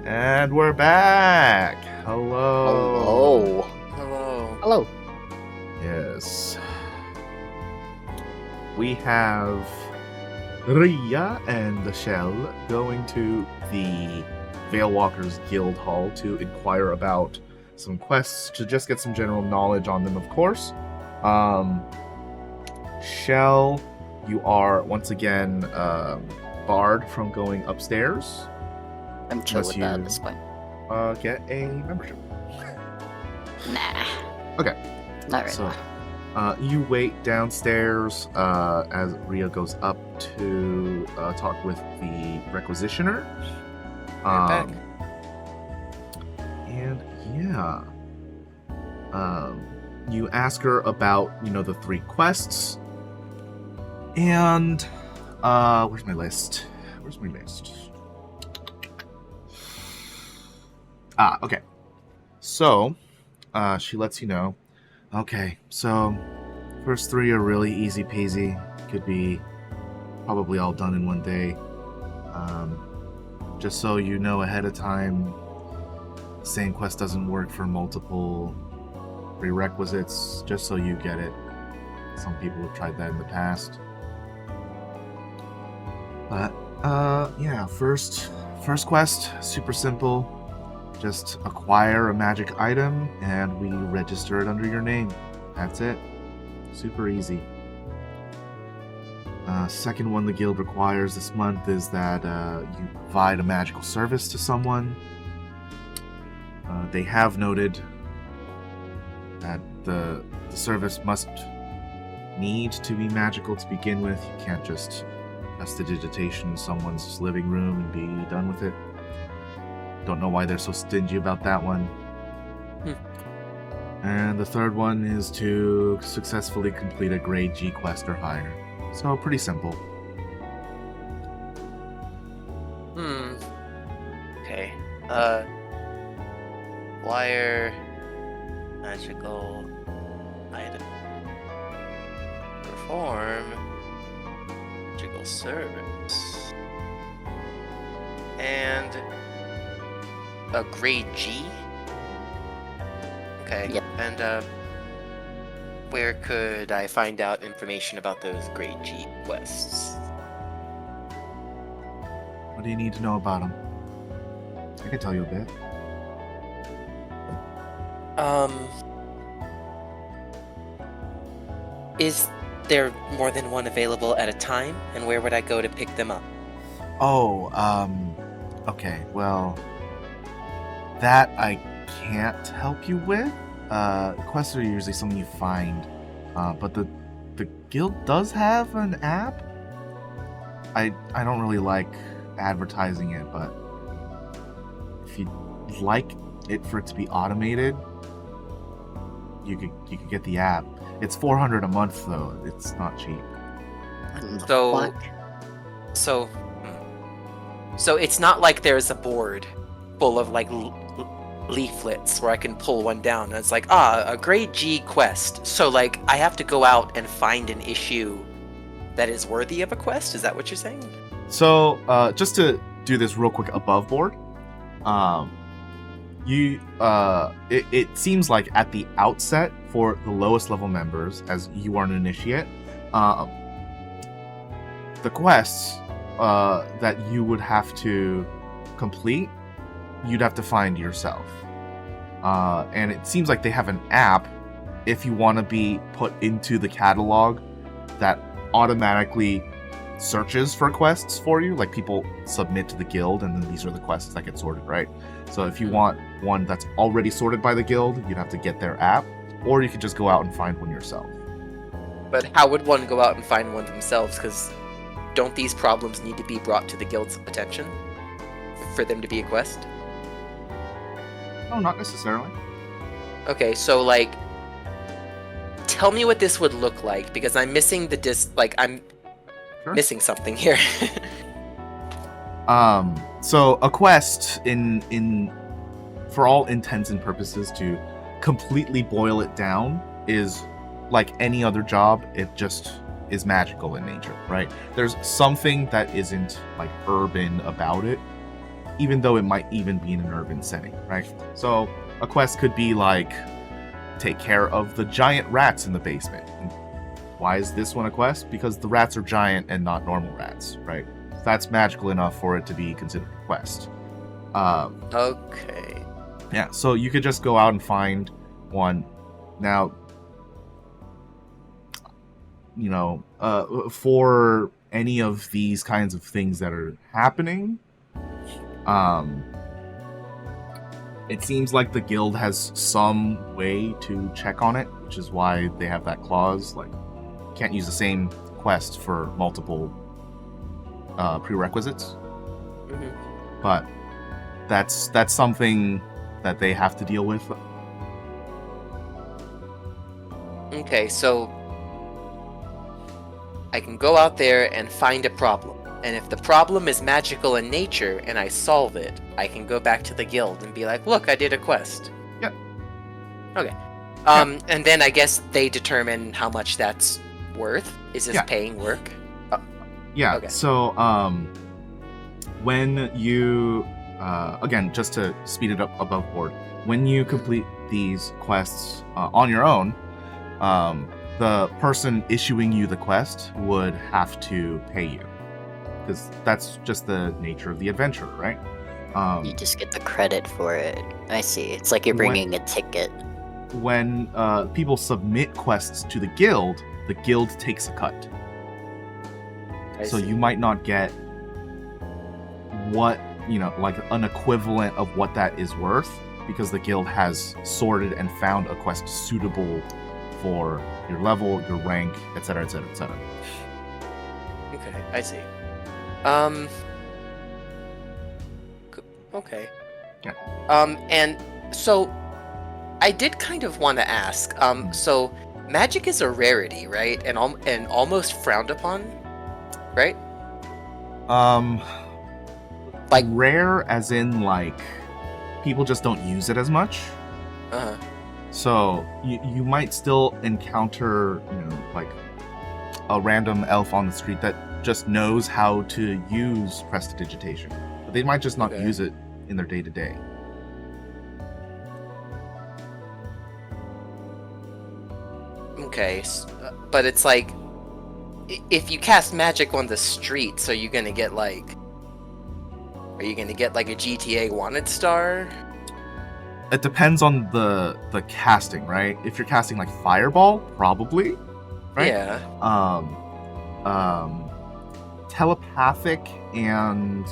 And we're back. Hello. Hello. Yes. We have Ryia and the Shell going to the Veilwalkers Guild Hall to inquire about some quests to just get some general knowledge on them, of course. Shell, you are once again barred from going upstairs. I'm chill with that at this point. Get a membership. Nah. Okay. Not right So, now. you wait downstairs as Ryia goes up to talk with the Requisitioner. Back. And yeah. You ask her about, the 3 quests. And where's my list? Okay. So, she lets you know. Okay, so first 3 are really easy peasy. Could be probably all done in one day. Just so you know ahead of time, the same quest doesn't work for multiple prerequisites, just so you get it. Some people have tried that in the past. But, yeah, first quest, super simple. Just acquire a magic item, and we register it under your name. That's it. Super easy. Second one the guild requires this month is that you provide a magical service to someone. They have noted that the service must need to be magical to begin with. You can't just prestidigitation in someone's living room and be done with it. Don't know why they're so stingy about that one. And the third one is to successfully complete a grade G quest or higher. So pretty simple. Okay. Wire magical item. Perform magical service. And a grade G? Okay. Yep. And where could I find out information about those grade G quests? What do you need to know about them? I can tell you a bit. Is there more than one available at a time? And where would I go to pick them up? Oh, okay, well, that I can't help you with. Quests are usually something you find, but the guild does have an app. I don't really like advertising it, but if you'd like it for it to be automated, you could get the app. It's $400 a month though. It's not cheap. So it's not like there's a board full of like leaflets where I can pull one down and it's like, a grade G quest. So like I have to go out and find an issue that is worthy of a quest? Is that what you're saying? So just to do this real quick above board, it seems like at the outset for the lowest level members, as you are an initiate, the quests that you would have to complete, you'd have to find yourself. And it seems like they have an app if you want to be put into the catalog that automatically searches for quests for you. Like people submit to the guild and then these are the quests that get sorted, right? So if you want one that's already sorted by the guild, you'd have to get their app, or you could just go out and find one yourself. But how would one go out and find one themselves? Because don't these problems need to be brought to the guild's attention for them to be a quest? No, not necessarily. Okay, so like, tell me what this would look like, because I'm missing the I'm Sure. missing something here. So a quest in for all intents and purposes, to completely boil it down, is like any other job. It just is magical in nature, right? There's something that isn't like urban about it, even though it might even be in an urban setting, right? So a quest could be like, take care of the giant rats in the basement. And why is this one a quest? Because the rats are giant and not normal rats, right? That's magical enough for it to be considered a quest. Okay. Yeah, so you could just go out and find one. Now, you know, for any of these kinds of things that are happening, it seems like the guild has some way to check on it, which is why they have that clause, like, can't use the same quest for multiple prerequisites. Mm-hmm. But that's something that they have to deal with. Okay, so I can go out there and find a problem. And if the problem is magical in nature and I solve it, I can go back to the guild and be like, look, I did a quest. Yep. Okay. And then I guess they determine how much that's worth. Is this paying work? Yeah, okay. So when you, again, just to speed it up above board, when you complete these quests on your own, the person issuing you the quest would have to pay you. Because that's just the nature of the adventure, right? You just get the credit for it. I see. It's like you're bringing a ticket. When people submit quests to the guild takes a cut. So you might not get what, like an equivalent of what that is worth, because the guild has sorted and found a quest suitable for your level, your rank, etc., etc., etc. Okay, I see. Okay. Yeah. And so I did kind of want to ask. So magic is a rarity, right? And almost frowned upon, right? Like rare, as in like people just don't use it as much. Uh-huh. So you might still encounter, like a random elf on the street that just knows how to use prestidigitation, but they might just not use it in their day-to-day. Okay, but it's like, if you cast magic on the streets, are you gonna get like a GTA wanted star? It depends on the casting, right? If you're casting like Fireball, probably, right? Yeah. Telepathic and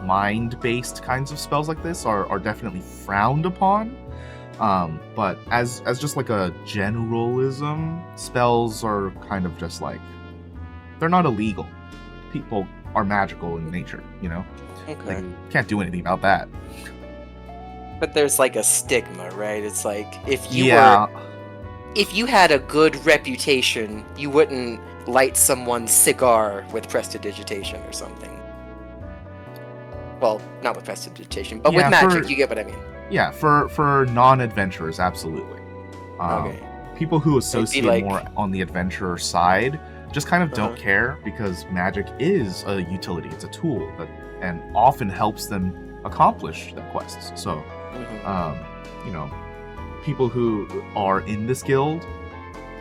mind-based kinds of spells like this are definitely frowned upon. But as just like a generalism, spells are kind of just like, they're not illegal. People are magical in nature, Okay. Like, can't do anything about that. But there's like a stigma, right? It's like if you had a good reputation, you wouldn't light someone's cigar with prestidigitation or something. Well, not with prestidigitation, but with magic, you get what I mean. Yeah, for non-adventurers, absolutely. Okay. People who associate more on the adventurer side just kind of don't care, because magic is a utility. It's a tool and often helps them accomplish their quests. So, people who are in this guild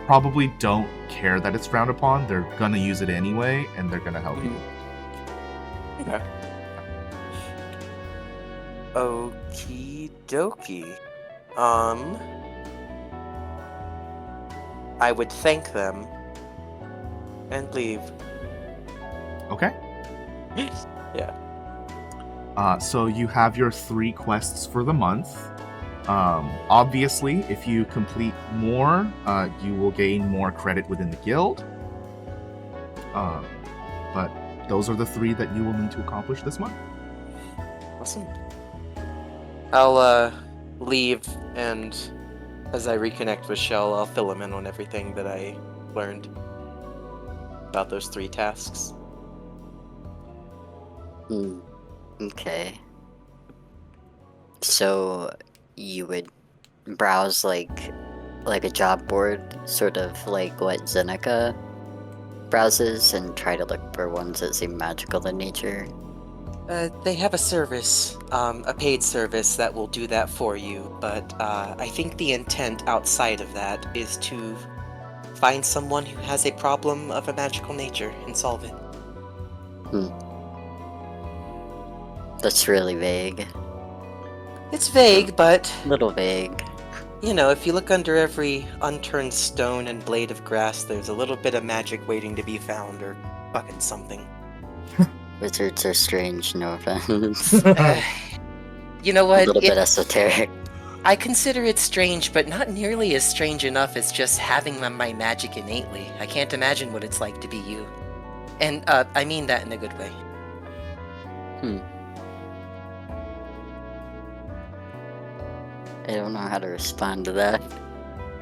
probably don't care that it's frowned upon. They're gonna use it anyway, and they're gonna help you. Okay. Okie dokie. I would thank them and leave. Okay. Yeah. So you have your 3 quests for the month. Obviously, if you complete more, you will gain more credit within the guild. But those are the 3 that you will need to accomplish this month. Awesome. I'll leave, and as I reconnect with Shell, I'll fill him in on everything that I learned about those 3 tasks. Okay. So you would browse like a job board, sort of like what Zeneca browses, and try to look for ones that seem magical in nature? They have a service, a paid service that will do that for you, but I think the intent outside of that is to find someone who has a problem of a magical nature and solve it. That's really vague. It's vague, but, Little vague. you know, if you look under every unturned stone and blade of grass, there's a little bit of magic waiting to be found, or fucking something. Wizards are strange, no offense. You know A what? little bit esoteric. I consider it strange, but not nearly as strange enough as just having my magic innately. I can't imagine what it's like to be you. And, I mean that in a good way. I don't know how to respond to that.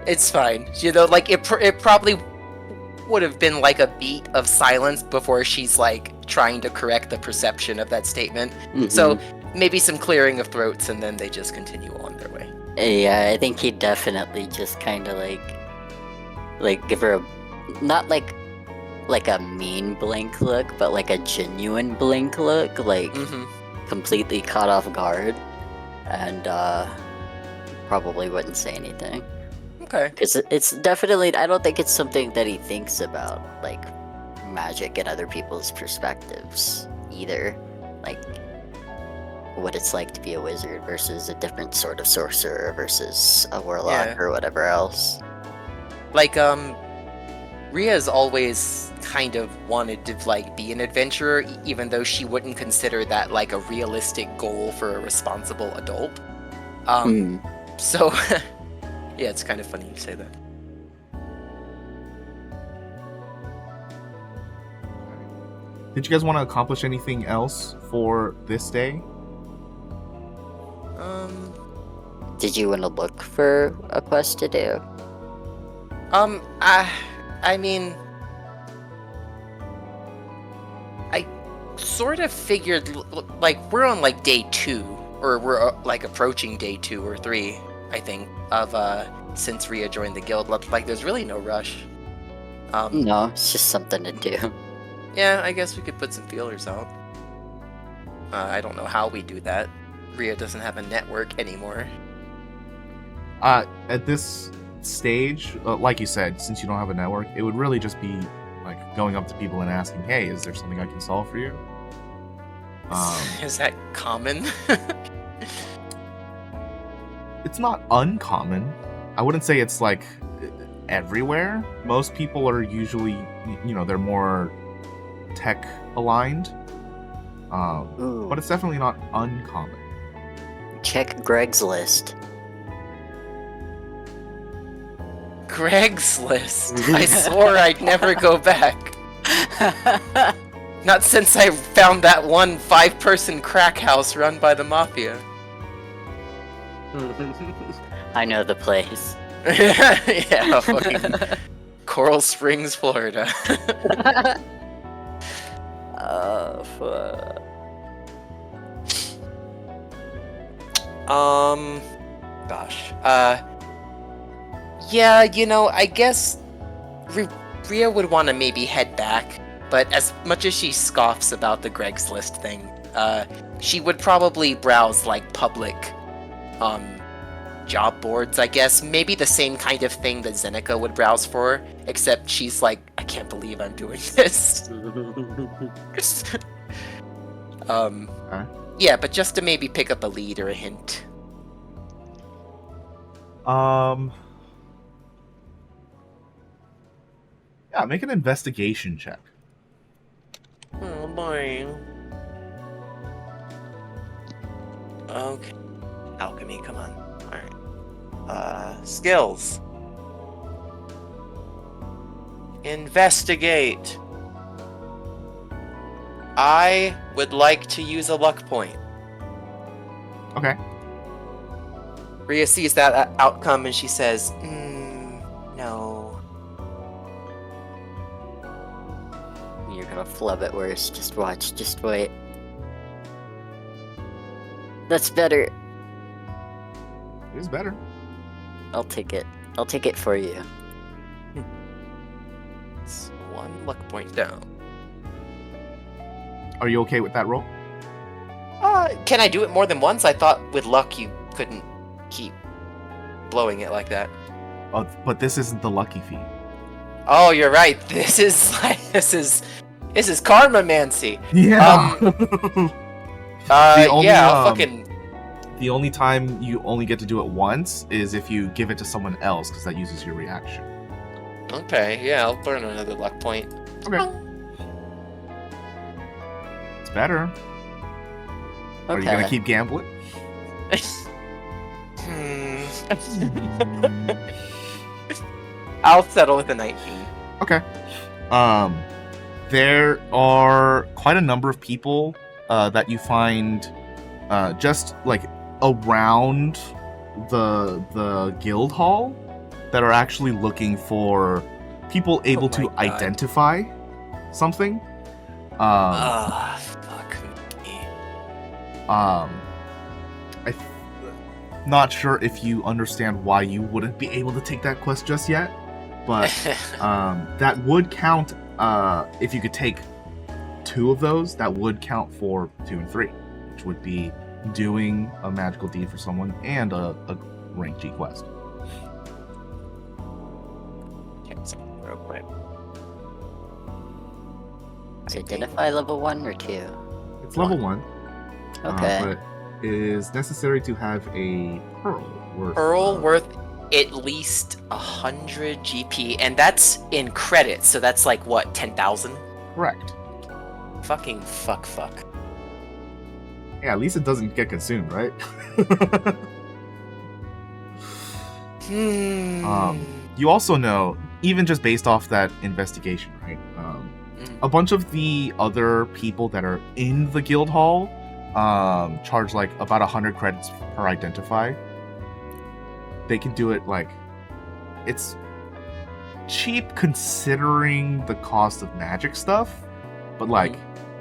It's fine. You know, like, it probably would have been like a beat of silence before she's, like, trying to correct the perception of that statement. So, maybe some clearing of throats, and then they just continue on their way. Yeah, I think he definitely just kind of like give her a, not like a mean blink look, but like a genuine blink look, like completely caught off guard, and probably wouldn't say anything. Okay. Because it's definitely, I don't think it's something that he thinks about, like magic and other people's perspectives either, like what it's like to be a wizard versus a different sort of sorcerer versus a warlock or whatever else. Like, Rhea's always kind of wanted to, like, be an adventurer, even though she wouldn't consider that, like, a realistic goal for a responsible adult. So, yeah, it's kind of funny you say that. Did you guys want to accomplish anything else for this day? Did you want to look for a quest to do? I mean, I sort of figured, like, we're on, like, day 2, or we're, like, approaching day 2 or 3, I think, of, since Ryia joined the guild. Like, there's really no rush. No, it's just something to do. Yeah, I guess we could put some feelers out. I don't know how we do that. Ryia doesn't have a network anymore. At this stage, like you said, since you don't have a network, it would really just be like going up to people and asking, "Hey, is there something I can solve for you?" Is that common? It's not uncommon. I wouldn't say it's like everywhere. Most people are usually, they're more tech aligned, but it's definitely not uncommon. Check Greg's list. Greg's list. I swore I'd never go back. Not since I found that one 5-person crack house run by the mafia. I know the place. Yeah, fucking Coral Springs, Florida. Oh, fuck. Gosh. Yeah, I guess Ryia would want to maybe head back, but as much as she scoffs about the Greg's List thing, she would probably browse, like, public, job boards, I guess. Maybe the same kind of thing that Zeneca would browse for, except she's like, I can't believe I'm doing this. Yeah, but just to maybe pick up a lead or a hint. Yeah, make an investigation check. Oh boy. Okay. Alchemy, come on. Alright. Skills. Investigate. I would like to use a luck point. Okay. Ryia sees that outcome and she says, no. You're gonna flub it worse. Just watch. Just wait. That's better. It is better. I'll take it. I'll take it for you. It's 1 luck point down. Are you okay with that roll? Can I do it more than once? I thought with luck you couldn't keep blowing it like that. Oh, but this isn't the lucky feat. Oh, you're right. This is karma-mancy. Yeah. I'll fucking. The only time you only get to do it once is if you give it to someone else, because that uses your reaction. Okay, yeah, I'll burn another luck point. Okay. It's better. Are you gonna keep gambling? I'll settle with a 19. Okay. There are quite a number of people that you find just like around the guild hall that are actually looking for people able to God. identify something. Fuck me. Not sure if you understand why you wouldn't be able to take that quest just yet, but that would count if you could take 2 of those. That would count for 2 and 3, which would be doing a magical deed for someone and a rank G quest. Real quick. Identify level 1 or 2? It's level 1. Okay. But it is necessary to have a pearl worth. Worth at least 100 GP, and that's in credits, so that's like what, 10,000? Correct. Fucking fuck. Yeah, at least it doesn't get consumed, right? You also know, even just based off that investigation, right? A bunch of the other people that are in the guild hall charge like about 100 credits per identify. They can do it like, it's cheap considering the cost of magic stuff, but like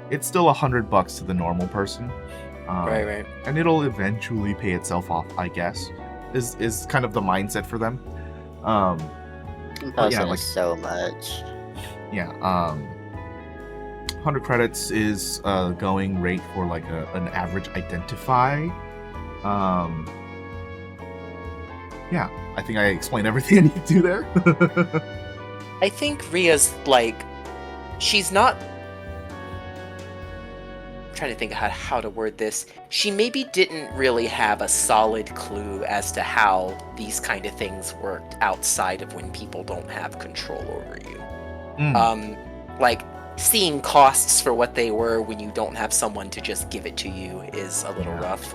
it's still $100 to the normal person. Right. And it'll eventually pay itself off, I guess. Is kind of the mindset for them. 10,000 is so much. Yeah. 100 credits is going rate for like an average identify. Yeah, I think I explained everything I need to do there. I think Rhea's like, she's not. I'm trying to think of how to word this. She maybe didn't really have a solid clue as to how these kind of things worked outside of when people don't have control over you. Like seeing costs for what they were when you don't have someone to just give it to you is a little rough.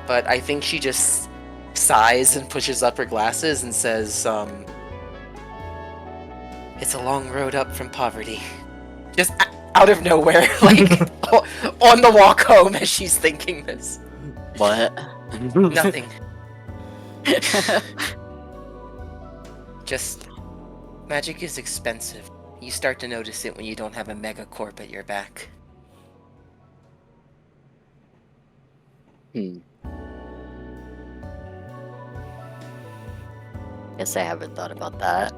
But I think she just sighs and pushes up her glasses and says, it's a long road up from poverty. Just out of nowhere, like on the walk home as she's thinking this. What? Nothing. Just, magic is expensive. You start to notice it when you don't have a megacorp at your back. Guess I haven't thought about that.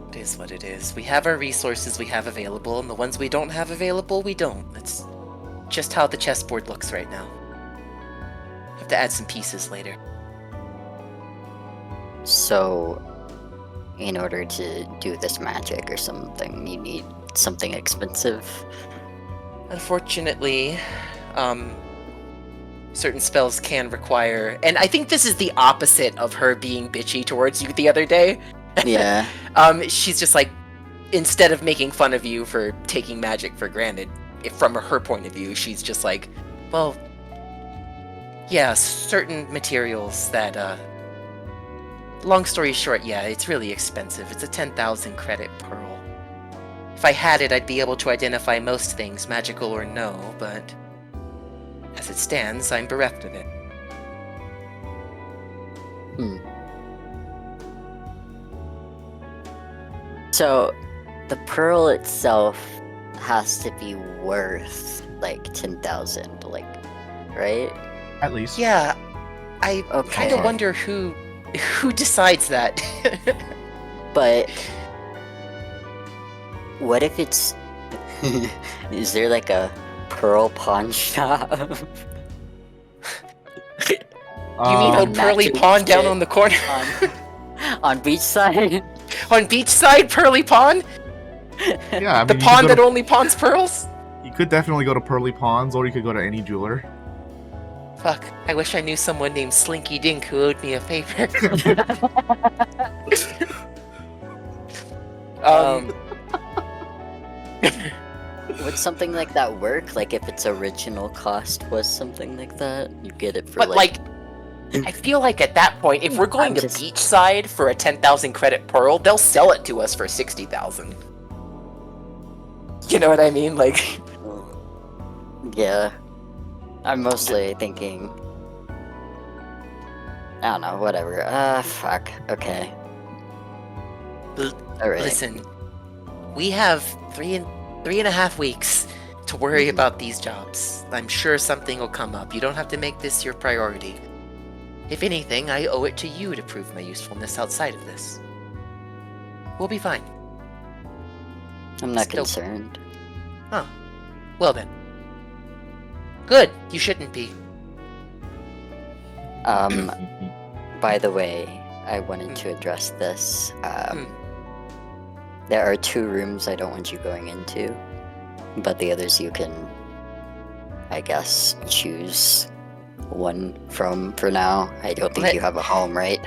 It is what it is. We have our resources we have available, and the ones we don't have available, we don't. It's just how the chessboard looks right now. Have to add some pieces later. So, in order to do this magic or something, you need something expensive? Unfortunately, certain spells can require... And I think this is the opposite of her being bitchy towards you the other day. Yeah. She's just like, instead of making fun of you for taking magic for granted, from her point of view, she's just like, well, yeah, certain materials that, long story short, yeah, it's really expensive. It's a 10,000 credit pearl. If I had it, I'd be able to identify most things, magical or no, but as it stands, I'm bereft of it. So, the pearl itself has to be worth, like, 10,000, like, right? At least. Yeah, I kind of wonder who decides that. But what if it's Is there like a pearl pawn shop? You mean Um, old Pearly Magic Pond down shit. on the corner? On beachside? On Beachside Pearly Pond? yeah, I The mean, pond that only pawns pearls? you could definitely go to Pearly Ponds, or you could go to any jeweler. Fuck, I wish I knew someone named Slinky Dink who owed me a favor. Would something like that work? Like if its original cost was something like that, you get it for But like, I feel like at that point, if we're going I'm to just- Beachside for a 10,000 credit pearl, they'll sell it to us for 60,000. You know what I mean? Like, Yeah. I'm mostly thinking... I don't know, whatever. Fuck. Okay. Alright. listen, we have three and a half weeks to worry about these jobs. I'm sure something will come up. You don't have to make this your priority. If anything, I owe it to you to prove my usefulness outside of this. We'll be fine. I'm not Still- concerned. Well then. Good, you shouldn't be. By the way, I wanted to address this. There are 2 rooms I don't want you going into, but the others you can, I guess, choose one from for now. I don't think you have a home, right?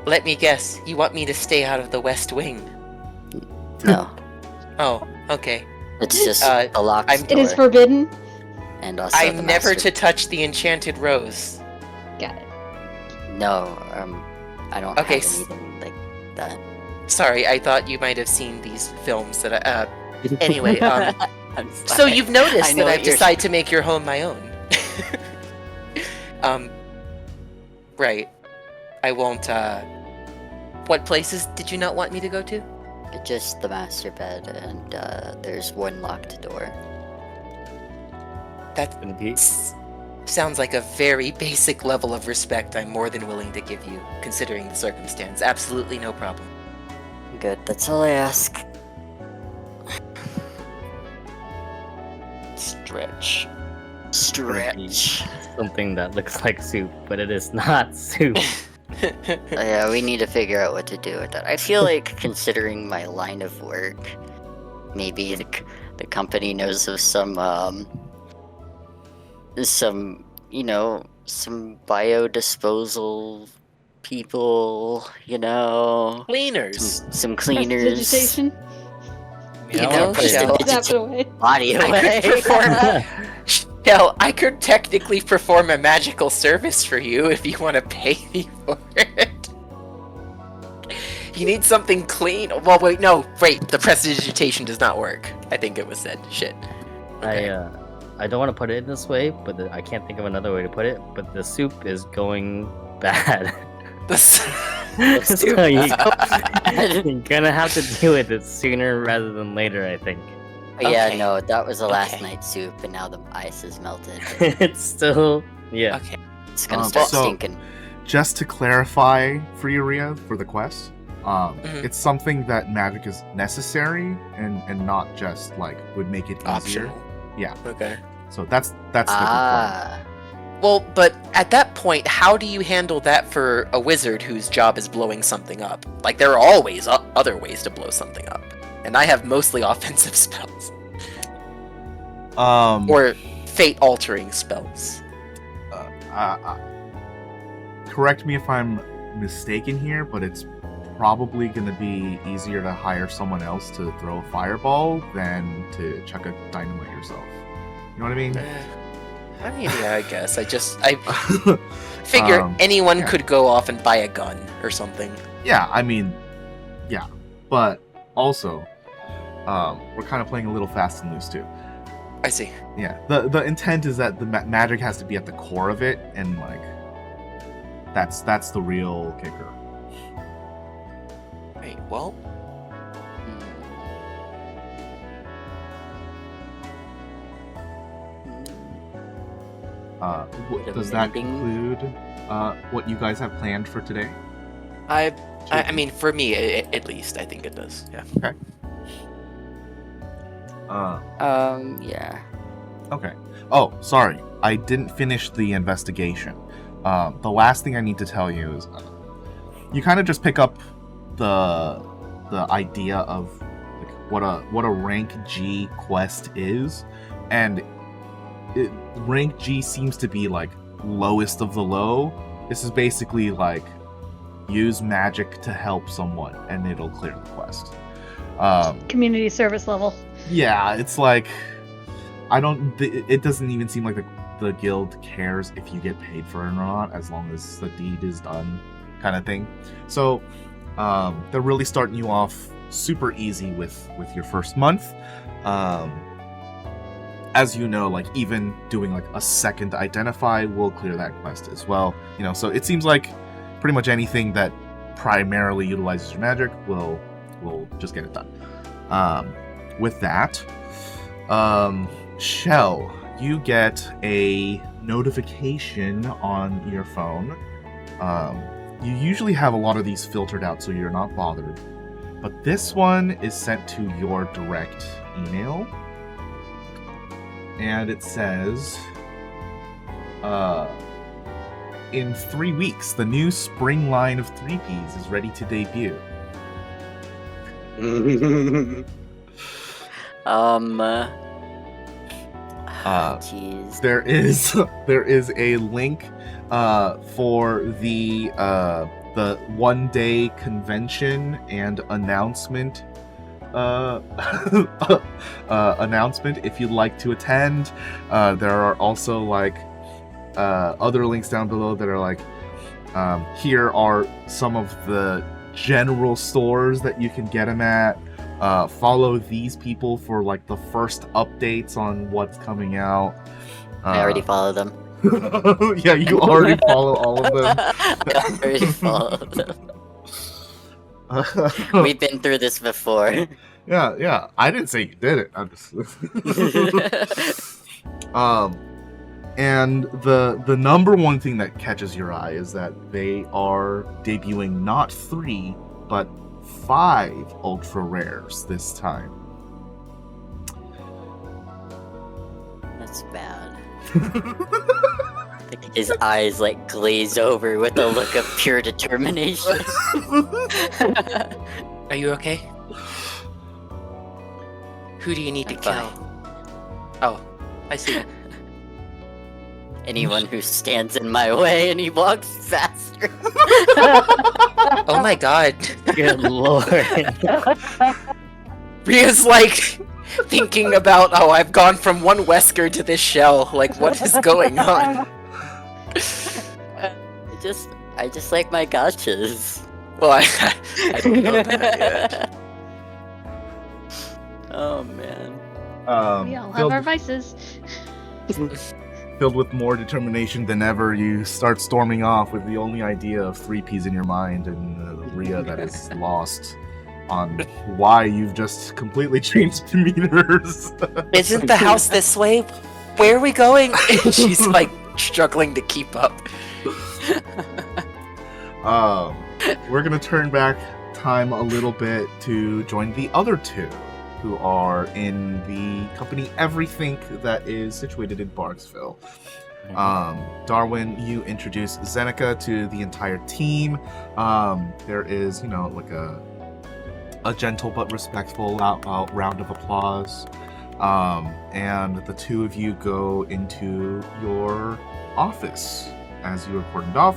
Let me guess, you want me to stay out of the West Wing? No. Oh, okay. It's just Uh, a locked I'm- door. It is forbidden. And also I'm the never master... to touch the enchanted rose. Got it. No, I don't Okay, have anything like that. Sorry, I thought you might have seen these films that I, anyway, I'm so sorry. you've noticed I know that what I've you're- decided to make your home my own. Right. I won't, what places did you not want me to go to? Just the master bed, and there's one locked door. That Gonna be- sounds like a very basic level of respect I'm more than willing to give you, considering the circumstance. Absolutely no problem. Good, that's all I ask. Stretch. Stretch. something that looks like soup, but it is not soup. Yeah, we need to figure out what to do with that. I feel like, considering my line of work, maybe the company knows of some biodisposal people, Cleaners. some cleaners, Vegetation. Yeah, I You wanna know, put just it- a- Zap it away. body I away. could perform. Hell, I could technically perform a magical service for you if you want to pay me for it. You need something clean. Well, wait, no, wait. The prestidigitation does not work. I think it was said. Shit. Okay. I don't want to put it this way, but I can't think of another way to put it. But the soup is going bad. So you're gonna have to deal with it sooner rather than later, I think. Yeah, Okay. no, that was the last Okay. night's soup, and now the ice is melted. It's still, yeah. Okay. It's gonna Um, start so- stinking. Just to clarify for you, Ryia, for the quest, Mhm. it's something that magic is necessary and not just like would make it easier. Optional. Yeah. Okay. So that's the requirement. Ah, Well, but at that point, how do you handle that for a wizard whose job is blowing something up? Like, there are always other ways to blow something up. And I have mostly offensive spells. Or fate-altering spells. Correct me if I'm mistaken here, but it's probably going to be easier to hire someone else to throw a fireball than to chuck a dynamite yourself. You know what I mean? I mean, yeah, I guess. I figure anyone yeah. could go off and buy a gun or something. Yeah, I mean, yeah. But also, we're kind of playing a little fast and loose too. I see. Yeah, the intent is that the magic has to be at the core of it, and like that's the real kicker. Right, well, Does that Amending. conclude what you guys have planned for today? I mean, for me, at least, I think it does. Yeah. Yeah. Okay. Oh, sorry. I didn't finish the investigation. The last thing I need to tell you is you kind of just pick up the idea of like, what a rank G quest is, and rank G seems to be like lowest of the low. This is basically like use magic to help someone and it'll clear the quest. Community service level. Yeah, it's like it doesn't even seem like the guild cares if you get paid for it or not, as long as the deed is done, kind of thing. So they're really starting you off super easy with your first month. As you know, like even doing like a second identify will clear that quest as well. You know, so it seems like pretty much anything that primarily utilizes your magic will just get it done. With that, Shell, you get a notification on your phone. You usually have a lot of these filtered out so you're not bothered, but this one is sent to your direct email, and it says, in 3 weeks, the new spring line of 3Ps is ready to debut. Jeez. There is a link for the 1 day convention and announcement if you'd like to attend. There are also like other links down below that are like here are some of the general stores that you can get them at. Follow these people for like the first updates on what's coming out. I already follow them. Yeah, you already follow all of them. I already follow them. We've been through this before. Yeah. I didn't say you did it. I'm just. And the number one thing that catches your eye is that they are debuting not 3, but 5 ultra rares this time. That's bad. His eyes like glaze over with a look of pure determination. Are you okay? Who do you need to I'm kill? fine. Oh, I see. Anyone who stands in my way, and he walks faster. Oh my god. Good lord. Rhea's like thinking about, oh, I've gone from one Wesker to this shell. Like, what is going on? I just like my gotchas. Well, I don't know that yet. Oh man. We all have our vices. Filled with more determination than ever, you start storming off with the only idea of 3Ps in your mind and Ryia that is lost on why you've just completely changed demeanors. Isn't the house this way? Where are we going? And she's like struggling to keep up. We're gonna turn back time a little bit to join the other 2 who are in the company Everything that is situated in Barksville. Darwin, you introduce Zeneca to the entire team. There is, like a gentle but respectful round of applause. And the 2 of you go into your office as you are cordoned off.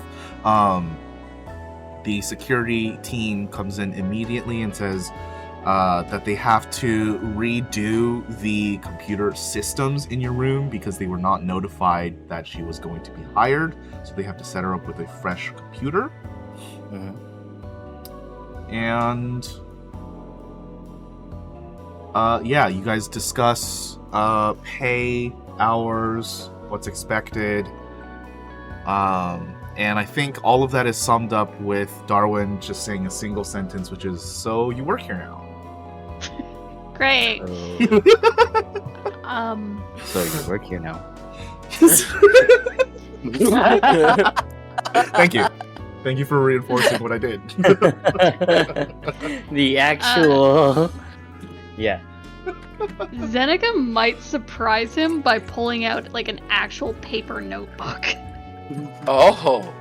The security team comes in immediately and says that they have to redo the computer systems in your room because they were not notified that she was going to be hired. So they have to set her up with a fresh computer. And you guys discuss pay, hours, what's expected. And I think all of that is summed up with Darwin just saying a single sentence, which is, "So you work here now." Great. So you work here now. Thank you. Thank you for reinforcing what I did. The actual... yeah. Zeneca might surprise him by pulling out like an actual paper notebook, Oh.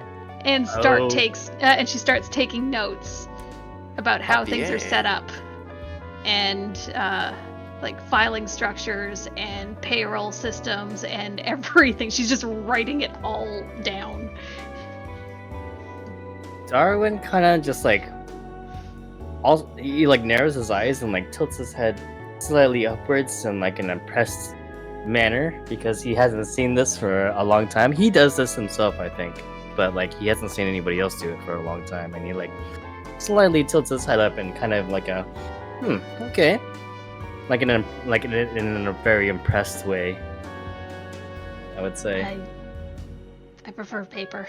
and and she starts taking notes about how things are set up, and like filing structures and payroll systems and everything. She's just writing it all down. Darwin kind of just like, he like narrows his eyes and like tilts his head slightly upwards in like an impressed manner, because he hasn't seen this for a long time. He does this himself, I think, but like he hasn't seen anybody else do it for a long time, and he like slightly tilts his head up and kind of like a okay, like in a very impressed way, I would say. I prefer paper.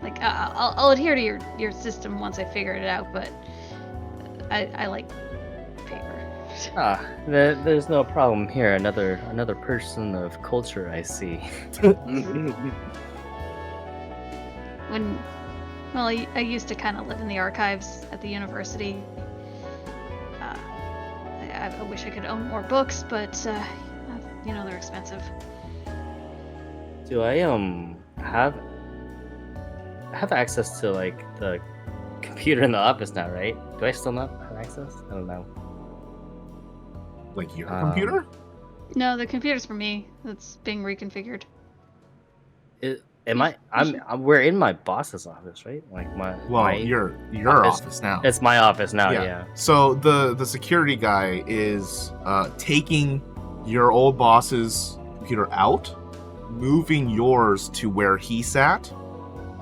Like I'll adhere to your system once I figure it out, but I like paper. There's no problem here. Another person of culture, I see. I used to kind of live in the archives at the university. I wish I could own more books, but they're expensive. Do I have access to like the computer in the office now, right? Do I still not have access? I don't know. Like your computer? No, the computer's for me. That's being reconfigured. We're in my boss's office, right? Like your office now. It's my office now, yeah. So the security guy is taking your old boss's computer out, moving yours to where he sat,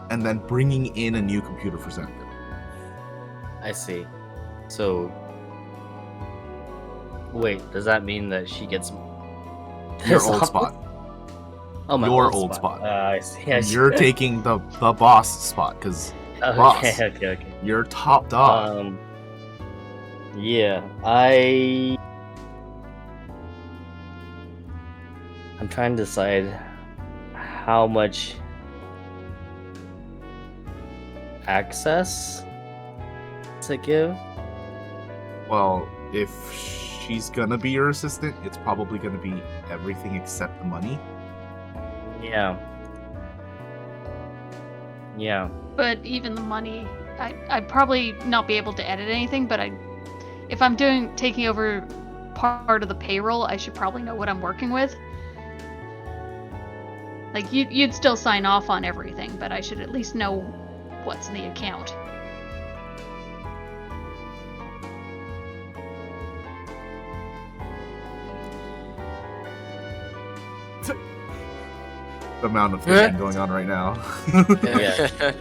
and then bringing in a new computer for Zeneca. I see. So, wait, does that mean that she gets your old spot? Oh, my old spot. I see. You're taking the boss spot, because boss, okay. you're top dog. Yeah, I'm trying to decide how much access to give. Well, if she's gonna be your assistant, it's probably gonna be everything except the money. Yeah. But even the money, I'd probably not be able to edit anything, but if I'm taking over part of the payroll, I should probably know what I'm working with. Like, you'd still sign off on everything, but I should at least know what's in the account. The amount of thinking going on right now. Yeah.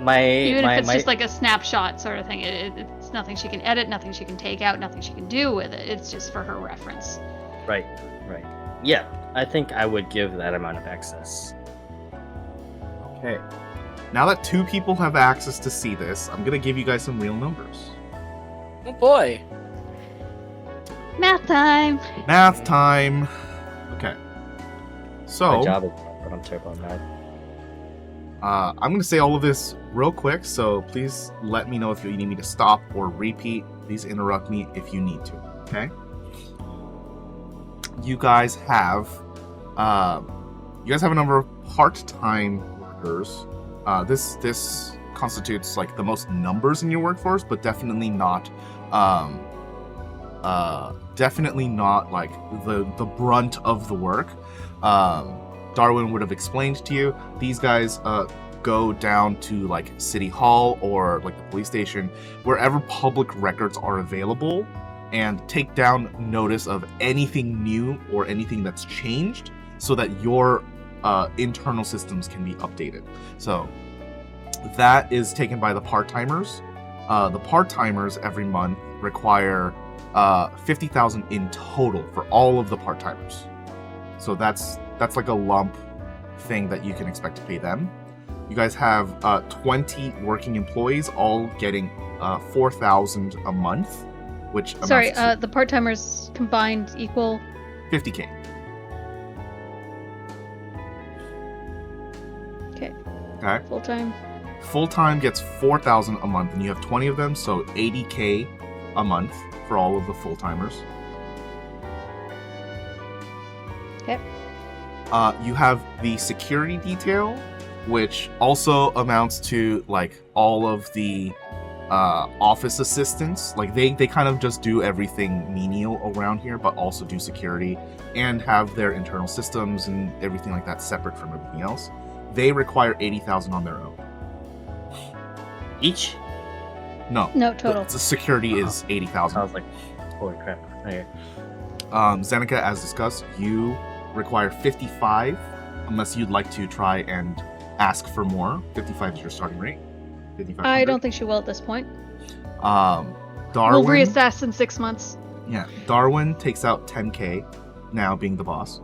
Even if it's just like a snapshot sort of thing, it's nothing she can edit, nothing she can take out, nothing she can do with it. It's just for her reference. Right. Yeah, I think I would give that amount of access. Okay. Now that 2 people have access to see this, I'm gonna give you guys some real numbers. Oh boy. Math time! Okay. So, my job is hard, but I'm terrible at math. I'm going to say all of this real quick, so please let me know if you need me to stop or repeat. Please interrupt me if you need to, okay? You guys have a number of part-time workers. This constitutes like the most numbers in your workforce, but definitely not like the brunt of the work. Darwin would have explained to you, these guys go down to like City Hall or like the police station, wherever public records are available, and take down notice of anything new or anything that's changed so that your internal systems can be updated. So that is taken by the part-timers. The part-timers every month require 50,000 in total for all of the part-timers. So that's like a lump thing that you can expect to pay them. You guys have 20 working employees, all getting 4,000 a month, which amounts to the part-timers combined equal 50K. Okay. Okay. Full-time. Full-time gets 4,000 a month, and you have 20 of them, so 80K a month for all of the full-timers. Okay. You have the security detail, which also amounts to like all of the office assistants. Like they kind of just do everything menial around here, but also do security and have their internal systems and everything like that separate from everything else. They require 80,000 on their own. Each? No. No, total. The security is 80,000. I was like, holy crap. Okay. Zeneca, as discussed, you require 55, unless you'd like to try and ask for more. 55 is your starting rate. I don't think she will at this point. Darwin. We'll reassess in 6 months. Yeah, Darwin takes out 10K, now being the boss.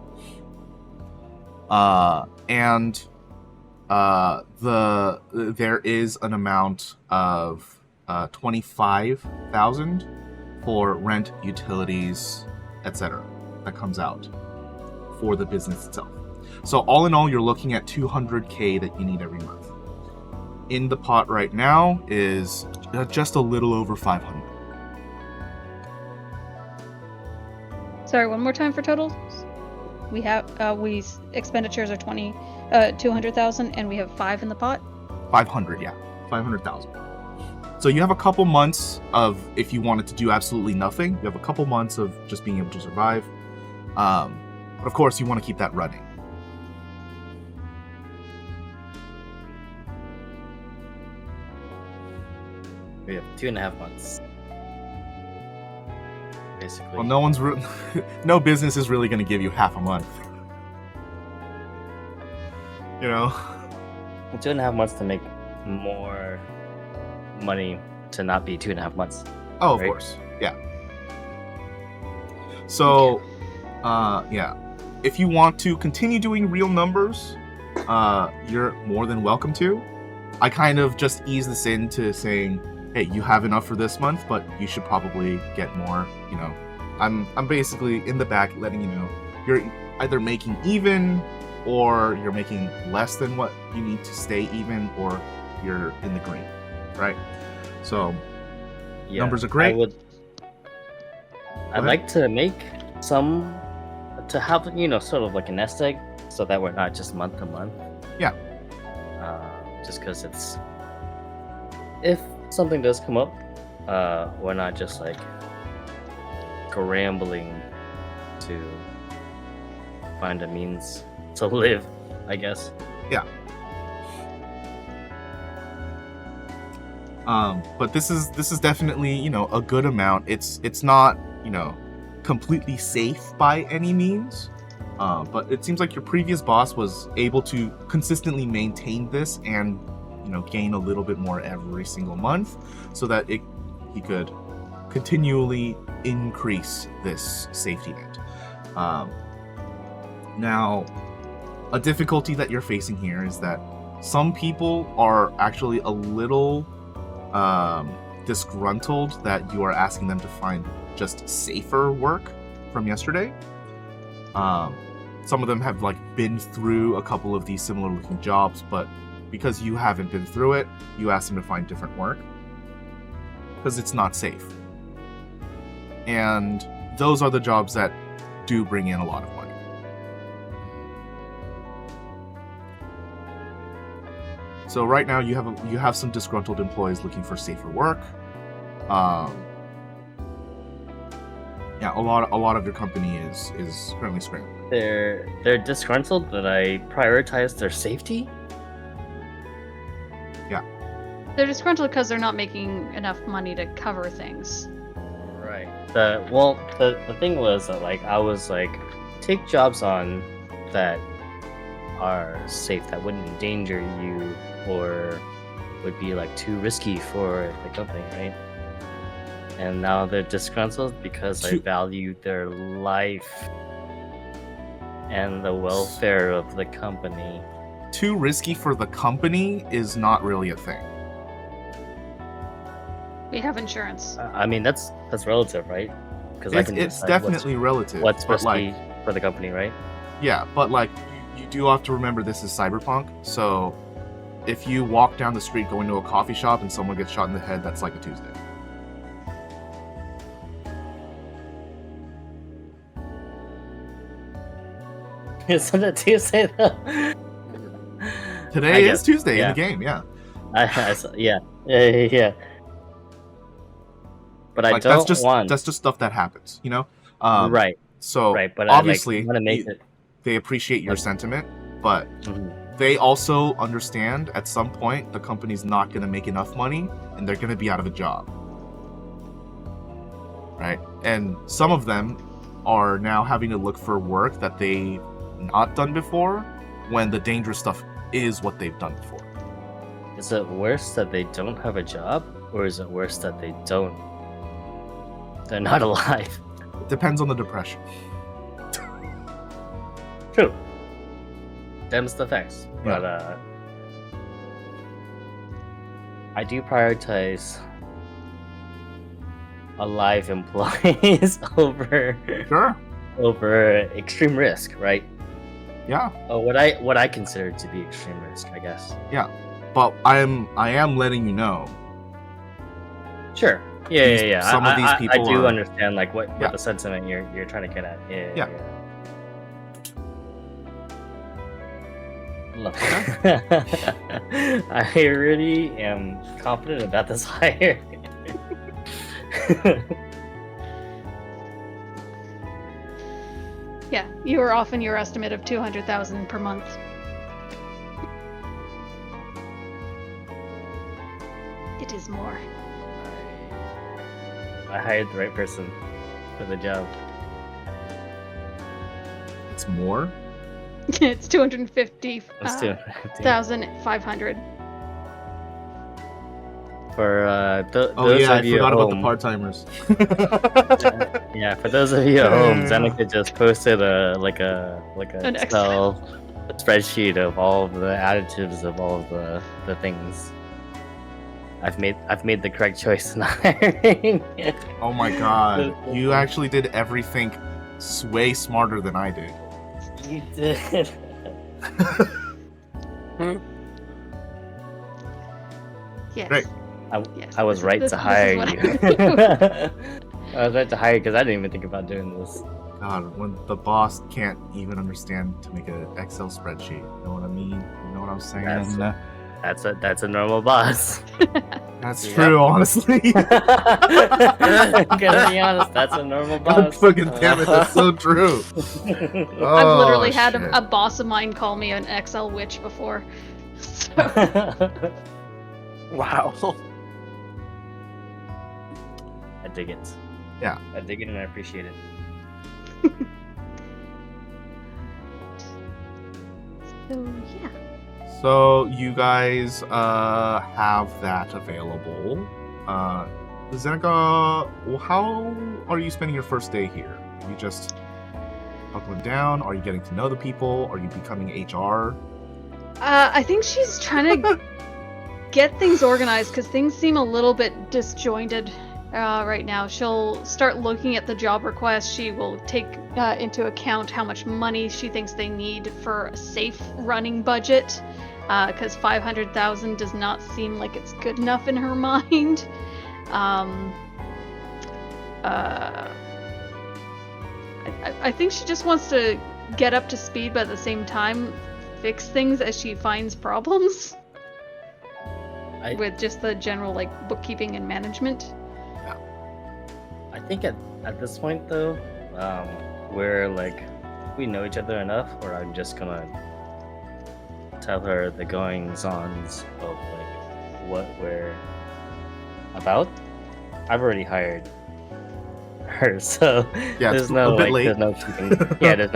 There is an amount of 25,000 for rent, utilities, etc. that comes out for the business itself. So all in all, you're looking at 200K that you need every month. In the pot right now is just a little over 500. Sorry, one more time for totals. We have expenditures are 200,000, and we have 5 in the pot. 500, yeah, 500,000. So you have a couple months of, if you wanted to do absolutely nothing, you have a couple months of just being able to survive. But of course, you want to keep that running. We have 2.5 months. Basically. Well, no business is really going to give you half a month. You know? 2.5 months to make more money to not be 2.5 months. Oh, of right? course. Yeah. So, yeah. If you want to continue doing real numbers, you're more than welcome to. I kind of just ease this into saying, hey, you have enough for this month, but you should probably get more, you know. I'm basically in the back letting you know you're either making even, or you're making less than what you need to stay even, or you're in the green, right? So, Yeah, numbers are great. I'd like to make some, to have, you know, sort of like a nest egg, so that we're not just month to month. Yeah. Just because it's, if something does come up, we're not just like scrambling to find a means to live, I guess. Yeah. But this is definitely, you know, a good amount. It's not, you know, completely safe by any means. But it seems like your previous boss was able to consistently maintain this and, you know, gain a little bit more every single month, so that he could continually increase this safety net. Now, a difficulty that you're facing here is that some people are actually a little disgruntled that you are asking them to find just safer work from yesterday. Some of them have like been through a couple of these similar looking jobs, but because you haven't been through it, you ask them to find different work because it's not safe. And those are the jobs that do bring in a lot of money. So right now you have some disgruntled employees looking for safer work. Yeah, a lot of your company is currently scrambling. They're disgruntled that I prioritize their safety. They're disgruntled because they're not making enough money to cover things. Right. The thing was that, like, I was like, take jobs on that are safe, that wouldn't endanger you or would be like too risky for the company, right? And now they're disgruntled because I value their life and the welfare of the company. Too risky for the company is not really a thing. We have insurance. I mean, that's relative, right? Because It's definitely relative. What's but risky for the company, right? Yeah, but like you do have to remember this is cyberpunk, so if you walk down the street going to a coffee shop and someone gets shot in the head, that's like a Tuesday. Isn't it Tuesday though? Today is Tuesday in the game, yeah. Yeah. But I don't want. That's just stuff that happens, you know. Right. So but obviously, they appreciate your sentiment, but they also understand at some point the company's not going to make enough money and they're going to be out of a job, right? And some of them are now having to look for work that they've not done before, when the dangerous stuff is what they've done before. Is it worse that they don't have a job, or is it worse that they're not alive? It depends on the depression. True. Them's the facts. But I do prioritize alive employees over extreme risk, right? Yeah. What I consider to be extreme risk, I guess. Yeah. But I am letting you know. Sure. Yeah. Some of these people I do understand like what the sentiment you're trying to get at. Yeah. Look, I really am confident about this hire. Yeah, you were off in your estimate of 200,000 per month. It is more. I hired the right person for the job. It's more? It's 250,500. For those I of you forgot at about home, the part-timers. yeah, for those of you at home, Zeneca just posted an Excel spreadsheet of all of the additives of all of the things. I've made the correct choice in hiring. Oh my god. You actually did everything way smarter than I did. You did. Yes. Great. I was right to hire you. I was right to hire you because I didn't even think about doing this. God, when the boss can't even understand to make an Excel spreadsheet, you know what I mean? You know what I'm saying? That's a normal boss. That's true, honestly. I'm gonna be honest, that's a normal boss. God fucking damn it, that's so true. I've literally had a boss of mine call me an Excel witch before. So. Wow. I dig it. Yeah. I dig it and I appreciate it. So, yeah. So you guys have that available. Zeneca, how are you spending your first day here? Are you just buckling down? Are you getting to know the people? Are you becoming HR? I think she's trying to get things organized because things seem a little bit disjointed right now. She'll start looking at the job request. She will take into account how much money she thinks they need for a safe running budget, because 500,000 does not seem like it's good enough in her mind. I think she just wants to get up to speed, but at the same time fix things as she finds problems with just the general like bookkeeping and management. I think at this point though, we're like, we know each other enough where I'm just gonna tell her the goings-ons of like what we're about. I've already hired her, so there's no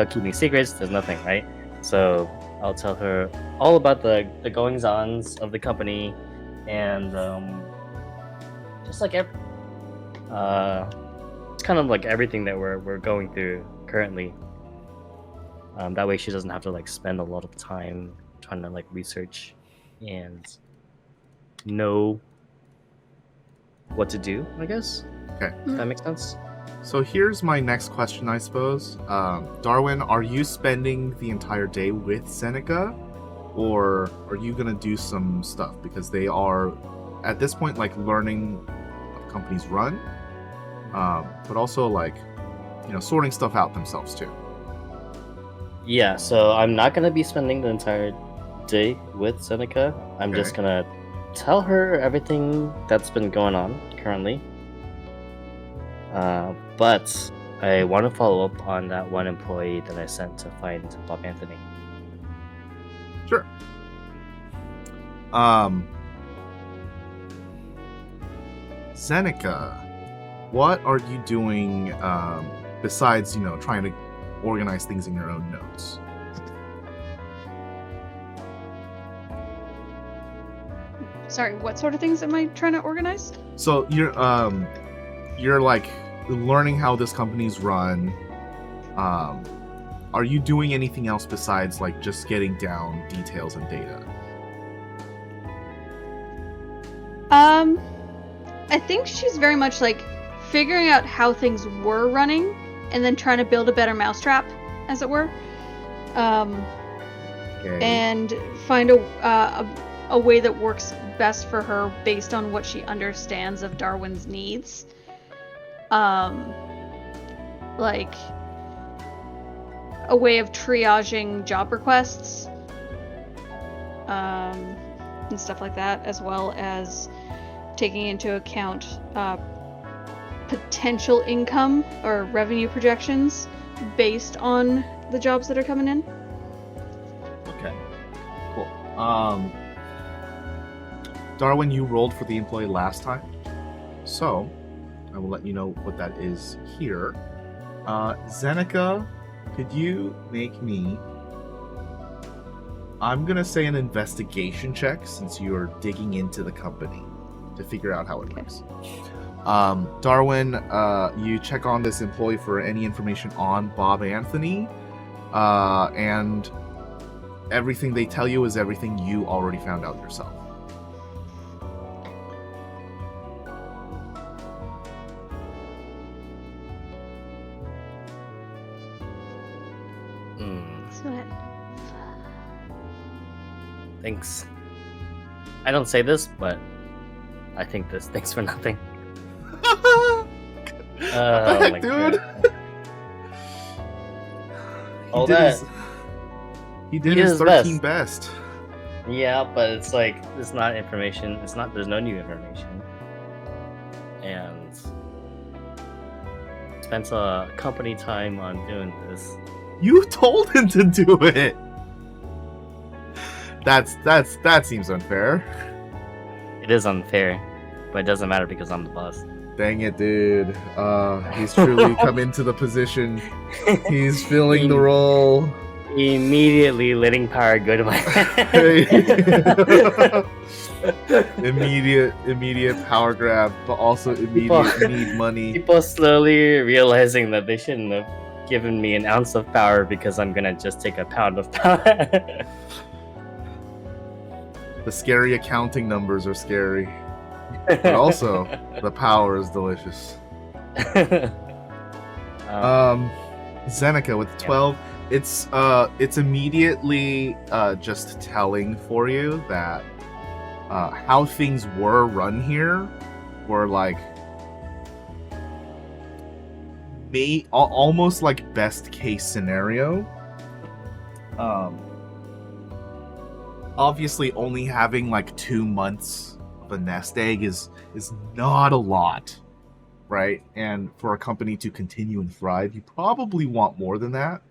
keeping secrets, there's nothing, right? So I'll tell her all about the goings-ons of the company and just like it's kind of like everything that we're going through currently. That way she doesn't have to like spend a lot of time trying to like research and know what to do, I guess. Okay. If that makes sense. So here's my next question, I suppose. Darwin, are you spending the entire day with Zeneca? or are you gonna do some stuff? Because they are, at this point, like learning how companies run, but also like, sorting stuff out themselves too. Yeah, so I'm not gonna be spending the entire day with Seneca. I'm just Okay. gonna tell her everything that's been going on currently. But I want to follow up on that one employee that I sent to find Bob Anthony. Sure. Seneca, what are you doing besides, trying to organize things in your own notes? Sorry, what sort of things am I trying to organize? So you're like learning how this company's run. Are you doing anything else besides like just getting down details and data? I think she's very much like figuring out how things were running and then trying to build a better mousetrap, as it were. Okay. And find a way that works best for her based on what she understands of Darwin's needs. Like a way of triaging job requests, and stuff like that, as well as taking into account potential income or revenue projections based on the jobs that are coming in. Okay. Cool. Darwin, you rolled for the employee last time, so I will let you know what that is here. Zeneca, could you make me, I'm gonna say, an investigation check, since you are digging into the company to figure out how it works. Darwin, you check on this employee for any information on Bob Anthony, and everything they tell you is everything you already found out yourself. Thanks. I don't say this, but I think this thanks for nothing. What the heck, my dude? God. All that. He did He his did his 13 best. Yeah, but it's like, it's not information. It's not, there's no new information. And spent a company time on doing this. You told him to do it. That seems unfair. It is unfair, but it doesn't matter because I'm the boss. Dang it, dude. He's truly come into the position. He's filling the role. Immediately letting power go to my head. immediate power grab, but also immediate need money. People slowly realizing that they shouldn't have given me an ounce of power because I'm gonna just take a pound of power. The scary accounting numbers are scary, but also the power is delicious. Zeneca with 12. It's immediately just telling for you that how things were run here were like almost like best case scenario. Obviously only having like 2 months of a nest egg is not a lot, right? And for a company to continue and thrive, you probably want more than that.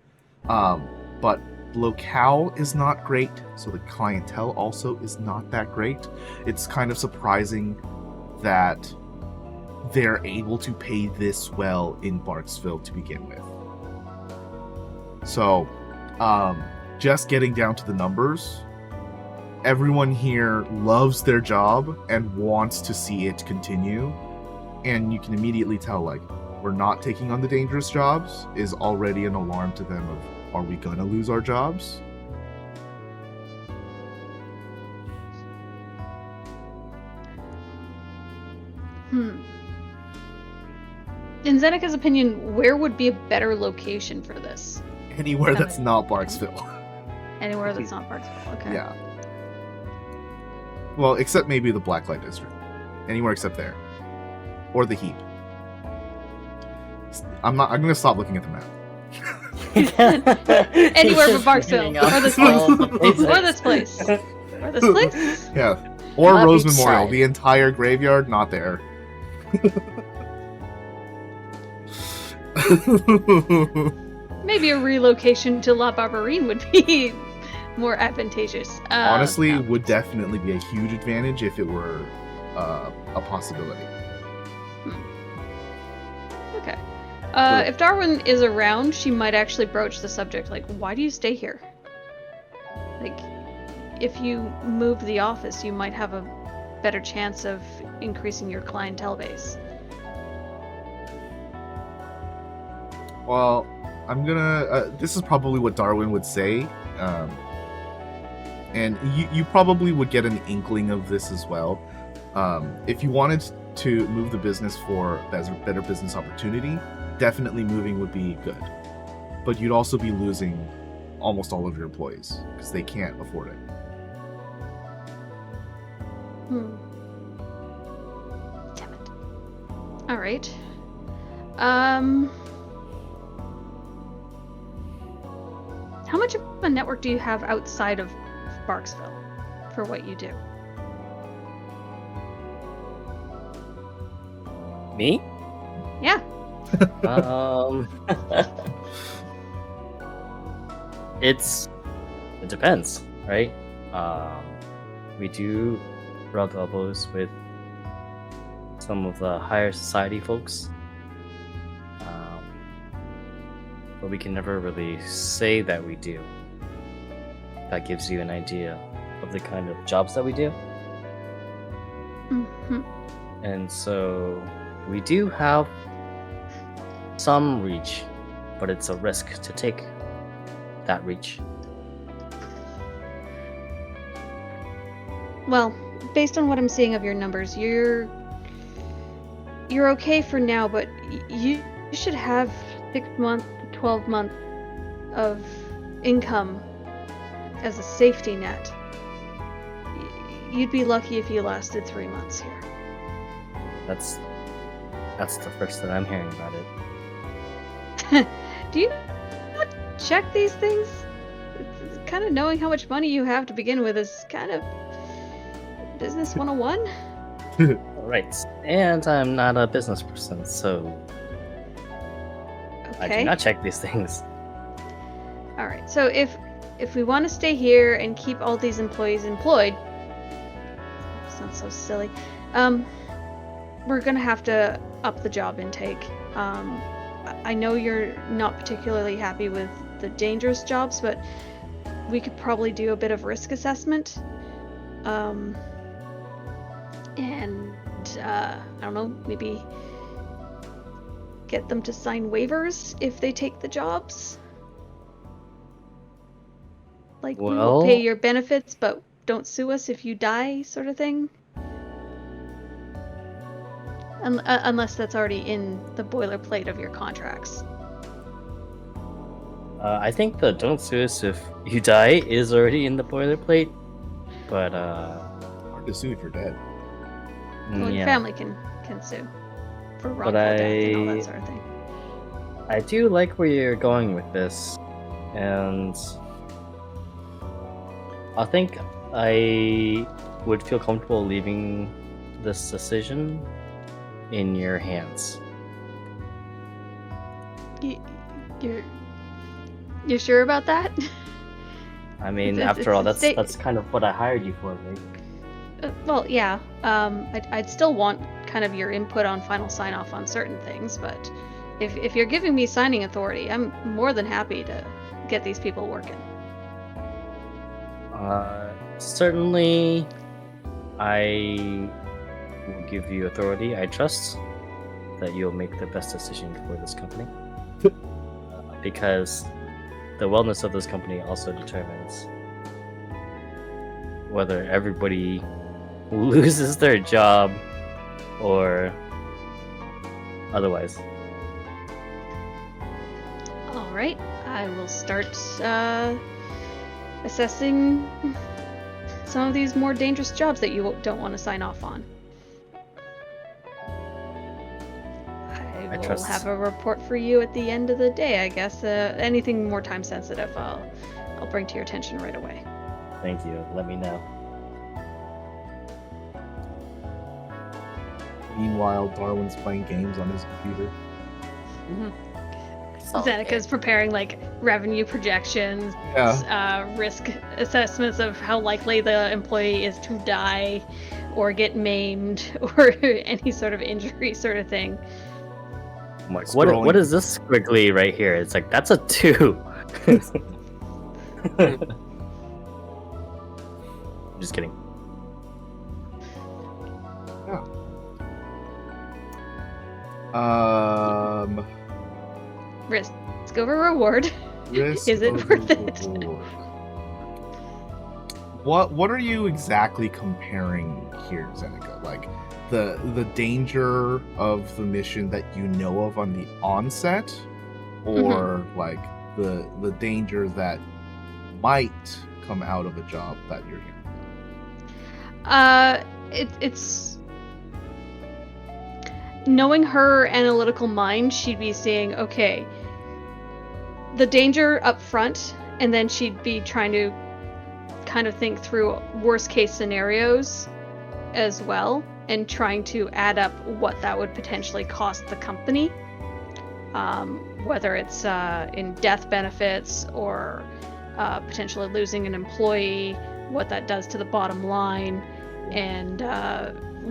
But locale is not great, so the clientele also is not that great. It's kind of surprising that they're able to pay this well in Barksville to begin with. So, just getting down to the numbers, everyone here loves their job and wants to see it continue, and you can immediately tell, like, we're not taking on the dangerous jobs is already an alarm to them of, are we gonna lose our jobs? In Zeneca's opinion, where would be a better location for this? Anywhere that's not Barksville. Anywhere that's not Parksville. Okay. Yeah. Well, except maybe the Blacklight District. Anywhere except there. Or the Heap. I'm gonna stop looking at the map. Anywhere but Barksville. Or this place. Or this place. Or this place? Yeah. Or Not Rose each Memorial. side. The entire graveyard, not there. Maybe a relocation to La Barberine would be more advantageous. Honestly, No. would definitely be a huge advantage if it were a possibility. Okay. If Darwin is around, she might actually broach the subject, like, why do you stay here? Like, if you move the office, you might have a better chance of increasing your clientele base. Well, I'm gonna. This is probably what Darwin would say, and you probably would get an inkling of this as well. If you wanted to move the business for better business opportunity, definitely moving would be good. But you'd also be losing almost all of your employees because they can't afford it. Damn it. All right. How much of a network do you have outside of Barksville for what you do? Me? Yeah. It depends, right? We do rub elbows with some of the higher society folks, but we can never really say that we do. That gives you an idea of the kind of jobs that we do. Mm-hmm. And so we do have some reach, but it's a risk to take that reach. Well, based on what I'm seeing of your numbers, you're okay for now, but you should have 6 month to 12 month of income as a safety net. You'd be lucky if you lasted 3 months here. That's the first that I'm hearing about it. Do you not check these things? It's kind of knowing how much money you have to begin with is kind of business 101. Right. And I'm not a business person, so I Okay. do not check these things. All right. So if we want to stay here and keep all these employees employed, sounds so silly. We're gonna have to up the job intake. I know you're not particularly happy with the dangerous jobs, but we could probably do a bit of risk assessment. And I don't know, maybe get them to sign waivers if they take the jobs. Like, we will pay Well- your benefits, but don't sue us if you die, sort of thing. Unless that's already in the boilerplate of your contracts. I think the don't sue us if you die is already in the boilerplate, but Hard to sue if you're dead. Well, your yeah. family can sue for wrongful death and all that sort of thing. I do like where you're going with this, and I think I would feel comfortable leaving this decision in your hands. You're sure about that? I mean, It's- after all, it's- that's kind of what I hired you for, right? Well, yeah. I'd still want kind of your input on final sign-off on certain things, but if you're giving me signing authority, I'm more than happy to get these people working. Certainly, I will give you authority. I trust that you'll make the best decision for this company. Because the wellness of this company also determines whether everybody loses their job or otherwise. All right, I will start assessing some of these more dangerous jobs that you don't want to sign off on. I will trust- have a report for you at the end of the day, I guess. Anything more time sensitive, I'll bring to your attention right away. Thank you. Let me know. Meanwhile, Darwin's playing games on his computer. Zenika's preparing like revenue projections, risk assessments of how likely the employee is to die or get maimed or any sort of injury sort of thing. I'm like, Scrolling. what is this squiggly right here? It's like, that's a 2. Just kidding. Risk over reward. Risk Is it over worth it? reward. What are you exactly comparing here, Zenika? Like the danger of the mission that you know of on the onset, or like the danger that might come out of a job that you're hearing? It's knowing her analytical mind, she'd be seeing, okay, the danger up front, and then she'd be trying to kind of think through worst case scenarios as well, and trying to add up what that would potentially cost the company, whether it's in death benefits or potentially losing an employee, what that does to the bottom line, and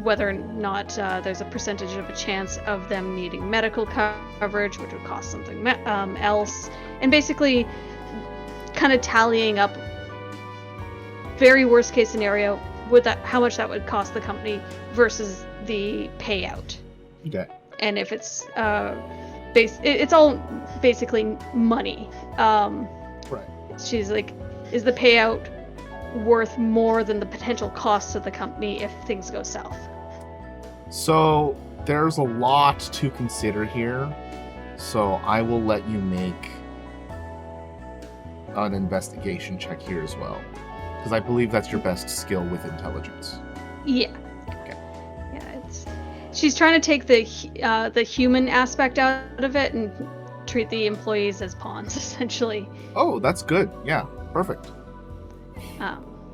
whether or not there's a percentage of a chance of them needing medical coverage, which would cost something else, and basically kind of tallying up very worst case scenario with that, how much that would cost the company versus the payout. Okay. And if it's it's all basically money. Right. She's like, is the payout worth more than the potential costs to the company if things go south? So there's a lot to consider here. So I will let you make an investigation check here as well, because I believe that's your best skill with intelligence. Yeah. Okay. Yeah, she's trying to take the human aspect out of it and treat the employees as pawns, essentially. Oh, that's good. Yeah, perfect.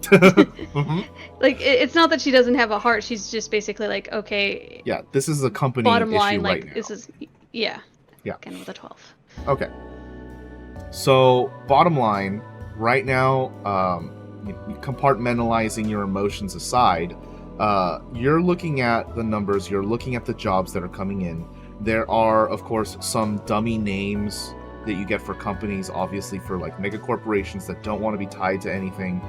Mhm. Like, it's not that she doesn't have a heart. She's just basically like, okay. Yeah, this is a company bottom issue line, right like now. this is, yeah. Yeah. Again with a 12. Okay. So, bottom line, right now, compartmentalizing your emotions aside, you're looking at the numbers, you're looking at the jobs that are coming in. There are, of course, some dummy names that you get for companies, obviously for like mega corporations that don't want to be tied to anything.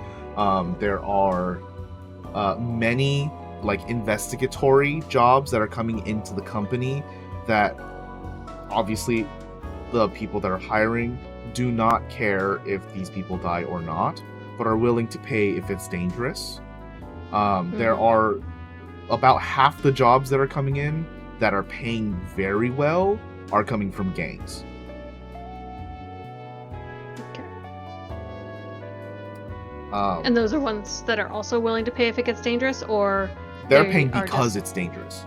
There are many like investigatory jobs that are coming into the company that obviously the people that are hiring do not care if these people die or not, but are willing to pay if it's dangerous. There are about half the jobs that are coming in that are paying very well are coming from gangs. Okay. And those are ones that are also willing to pay if it gets dangerous, or they're they paying are because just... it's dangerous.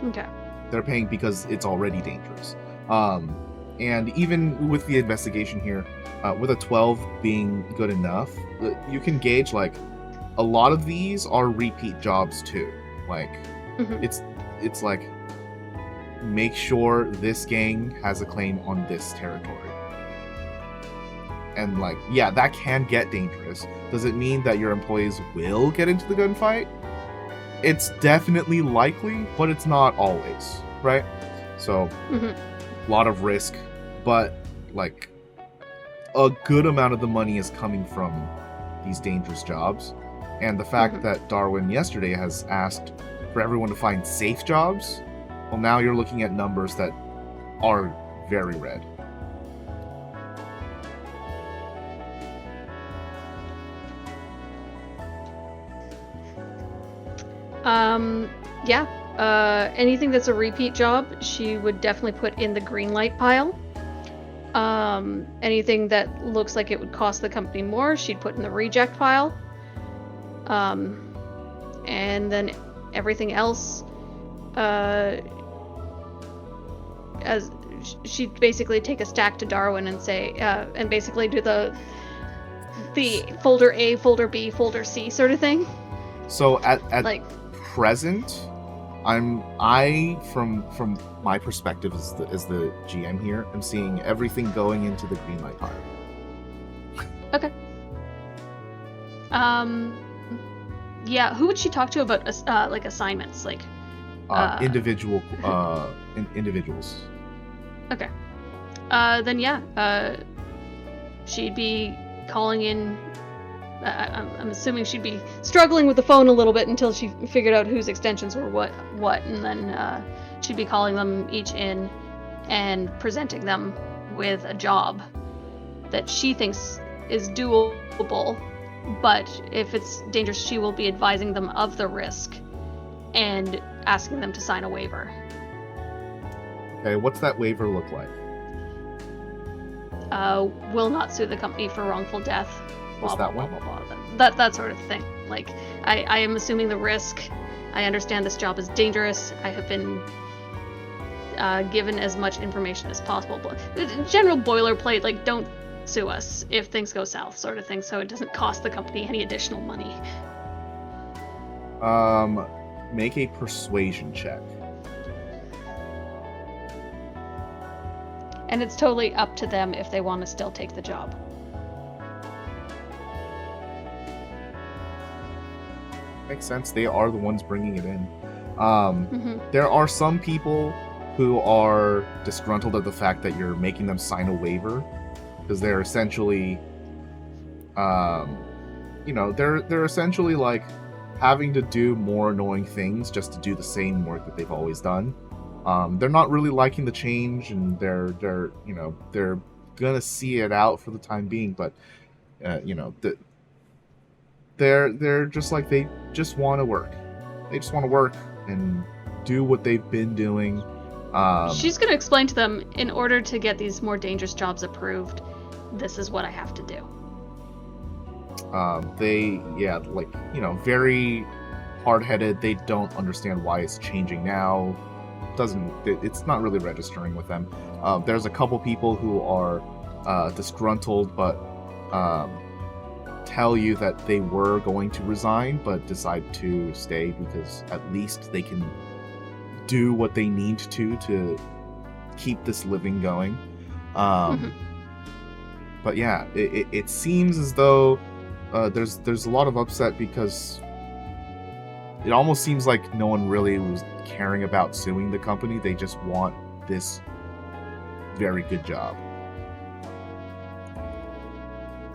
Okay. They're paying because it's already dangerous. And even with the investigation here, with a 12 being good enough, you can gauge like a lot of these are repeat jobs too. Like it's like, make sure this gang has a claim on this territory. And like, yeah, that can get dangerous. Does it mean that your employees will get into the gunfight? It's definitely likely, but it's not always, right? So, a lot of risk, but like a good amount of the money is coming from these dangerous jobs. And the fact that Darwin yesterday has asked for everyone to find safe jobs, well, now you're looking at numbers that are very red. Yeah. Anything that's a repeat job, she would definitely put in the green light pile. Anything that looks like it would cost the company more, she'd put in the reject pile. And then everything else, as she'd basically take a stack to Darwin and say, and basically do the folder A, folder B, folder C sort of thing. So at Like, present, from my perspective as the GM here, I'm seeing everything going into the green light pile. okay. Yeah, who would she talk to about like assignments, like Individuals. Okay. Then yeah, she'd be calling in. I'm assuming she'd be struggling with the phone a little bit until she figured out whose extensions were what, and then she'd be calling them each in and presenting them with a job that she thinks is doable, but if it's dangerous, she will be advising them of the risk and asking them to sign a waiver. Okay, what's that waiver look like? Will not sue the company for wrongful death. What's blah, that blah, one? blah, blah, blah. That sort of thing. Like, I am assuming the risk. I understand this job is dangerous. I have been given as much information as possible. But general boilerplate, like, don't sue us if things go south, sort of thing, so it doesn't cost the company any additional money. Make a persuasion check. And it's totally up to them if they want to still take the job. Makes sense. They are the ones bringing it in. There are some people who are disgruntled at the fact that you're making them sign a waiver, because they're essentially, they're essentially like having to do more annoying things just to do the same work that they've always done. They're not really liking the change, and they're gonna see it out for the time being, but they're just like, they just want to work. They just want to work and do what they've been doing. She's gonna explain to them, in order to get these more dangerous jobs approved, this is what I have to do. Very hard-headed. They don't understand why it's changing now. It's not really registering with them. There's a couple people who are disgruntled, but tell you that they were going to resign, but decide to stay because at least they can do what they need to keep this living going. But yeah, it seems as though there's a lot of upset, because it almost seems like no one really was caring about suing the company. They just want this very good job.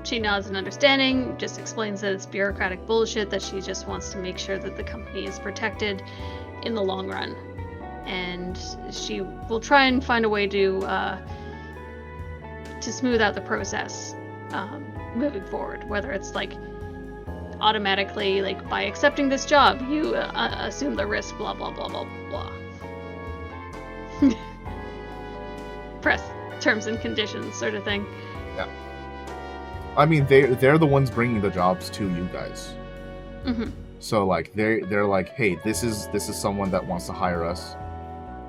She nods in understanding, just explains that it's bureaucratic bullshit, that she just wants to make sure that the company is protected in the long run. And she will try and find a way to smooth out the process moving forward, whether it's like automatically, like, by accepting this job you assume the risk, blah blah blah blah blah. Press terms and conditions sort of thing. Yeah, I mean, they're the ones bringing the jobs to you guys. So like they're like, hey, this is someone that wants to hire us.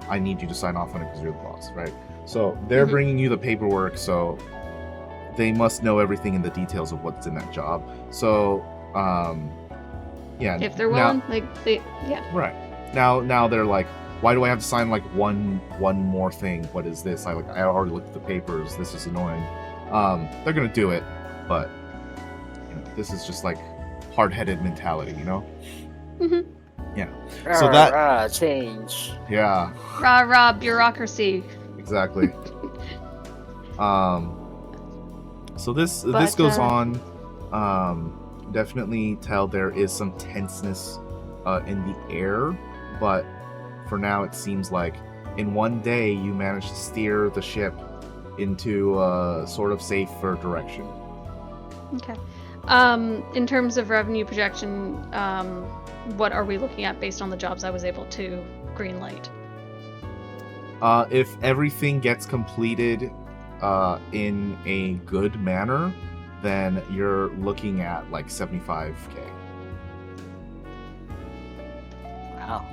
I need you to sign off on it because you're the boss, right? So they're bringing you the paperwork, so they must know everything in the details of what's in that job. So if they're willing, right. Now they're like, why do I have to sign like one more thing? What is this? I already looked at the papers. This is annoying. They're gonna do it, but this is just like hard-headed mentality, Yeah. So that change. Yeah. Rah bureaucracy. Exactly. So this goes on. Definitely tell there is some tenseness in the air, but for now it seems like in one day you managed to steer the ship into a sort of safer direction. Okay. In terms of revenue projection, what are we looking at based on the jobs I was able to greenlight? If everything gets completed in a good manner, then you're looking at like 75K. Wow.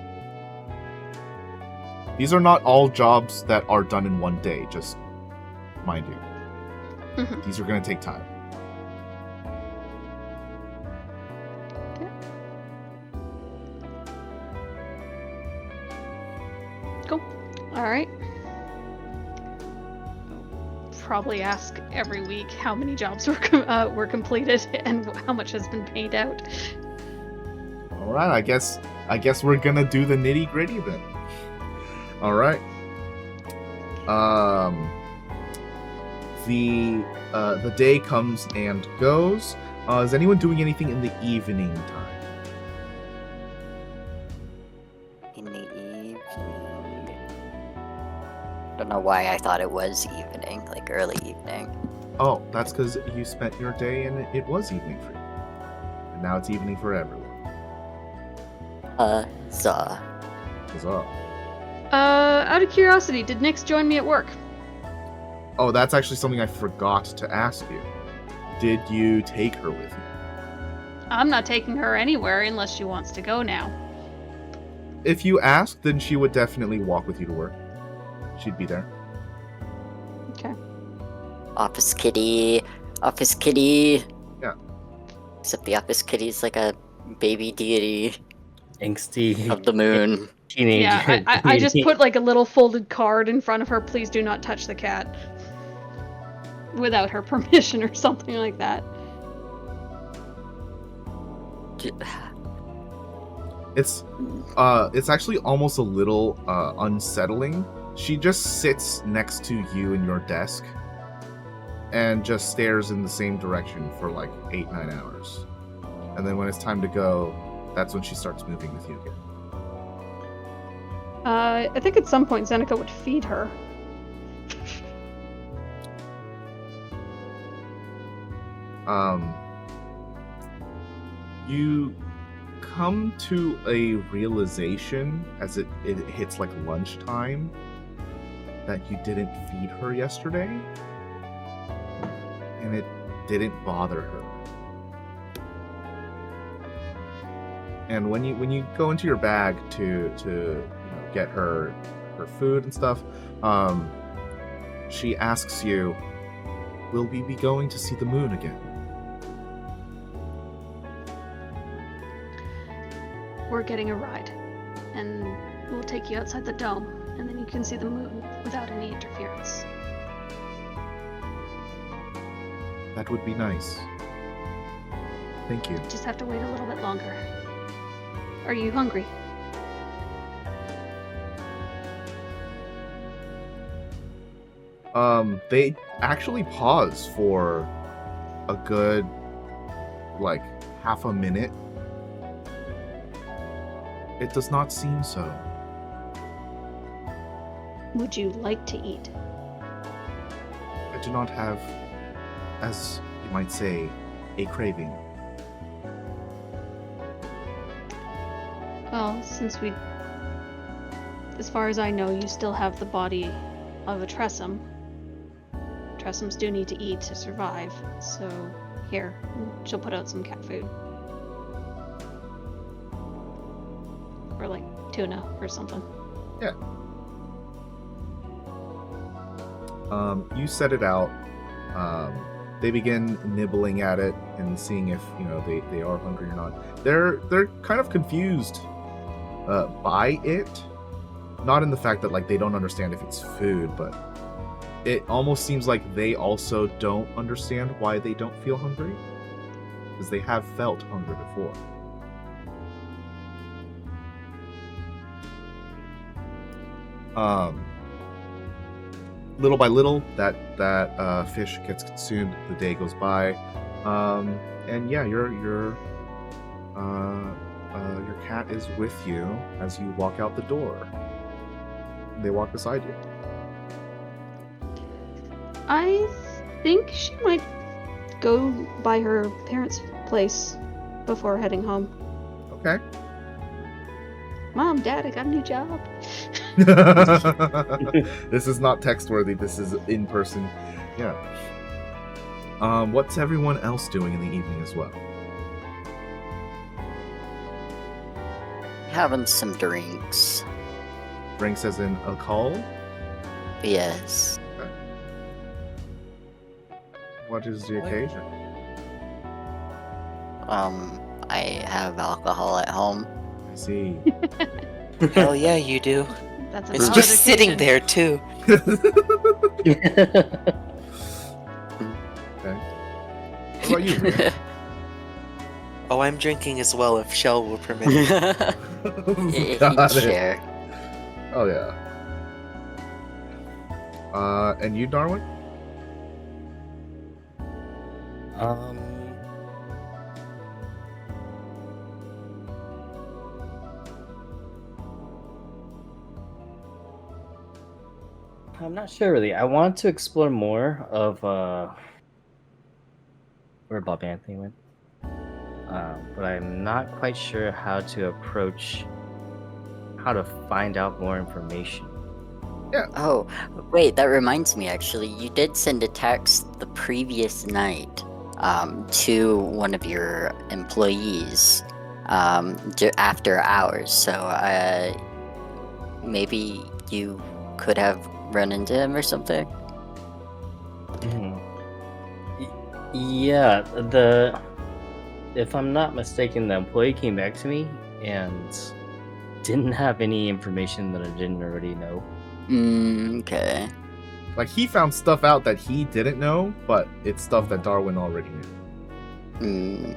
These are not all jobs that are done in one day, just mind you. Mhm. These are going to take time. Cool. All right. Probably ask every week how many jobs were completed and how much has been paid out. All right, I guess we're gonna do the nitty gritty then. All right. The day comes and goes. Is anyone doing anything in the evening time? In the evening. Don't know why I thought it was evening, like early evening. Oh, that's because you spent your day and it was evening for you, and now it's evening for everyone. Huzzah. Huzzah. Out of curiosity, did Nyx join me at work? Oh, that's actually something I forgot to ask you. Did you take her with you? I'm not taking her anywhere unless she wants to go now. If you asked, then she would definitely walk with you to work. She'd be there. Okay. Office kitty. Office kitty. Yeah. Except the office kitty's like a baby deity Angsty of the moon. teenager. Yeah, I just put like a little folded card in front of her. Please do not touch the cat. Without her permission or something like that. It's actually almost a little unsettling. She just sits next to you in your desk and just stares in the same direction for like 8-9 hours. And then when it's time to go, that's when she starts moving with you again. I think at some point Zeneca would feed her. You come to a realization as it hits like lunchtime that you didn't feed her yesterday, and it didn't bother her. And when you go into your bag to get her food and stuff, she asks you, "Will we be going to see the moon again?" We're getting a ride, and we'll take you outside the dome, and then you can see the moon without any interference. That would be nice. Thank you. Just have to wait a little bit longer. Are you hungry? They actually pause for a good, like, half a minute. It does not seem so. Would you like to eat? I do not have, as you might say, a craving. Well, since as far as I know, you still have the body of a Tressum. Tressums do need to eat to survive, so here, she'll put out some cat food. Or like tuna or something. Yeah. You set it out. They begin nibbling at it and seeing if they are hungry or not. They're kind of confused by it, not in the fact that like they don't understand if it's food, but it almost seems like they also don't understand why they don't feel hungry, because they have felt hunger before. Little by little, that fish gets consumed. The day goes by, and yeah, your cat is with you as you walk out the door. They walk beside you. I think she might go by her parents' place before heading home. Okay. Mom, Dad, I got a new job. This is not text worthy. This is in person. Yeah. What's everyone else doing in the evening as well? Having some drinks. Drinks as in alcohol? Yes. What is the occasion? I have alcohol at home. I see. Hell yeah, you do. That's a It's valid just sitting occasion. there too. Okay. What about you, Ryia? Oh, I'm drinking as well if Shell will permit. You Got can it. share. Oh yeah. And you, Darwin? I'm not sure really. I want to explore more of where Bob Anthony went, but I'm not quite sure how to find out more information. Oh, wait, that reminds me actually. You did send a text the previous night to one of your employees after hours. So maybe you could have run into him or something. Yeah, if I'm not mistaken, the employee came back to me and didn't have any information that I didn't already know. Okay. Like, he found stuff out that he didn't know, but it's stuff that Darwin already knew.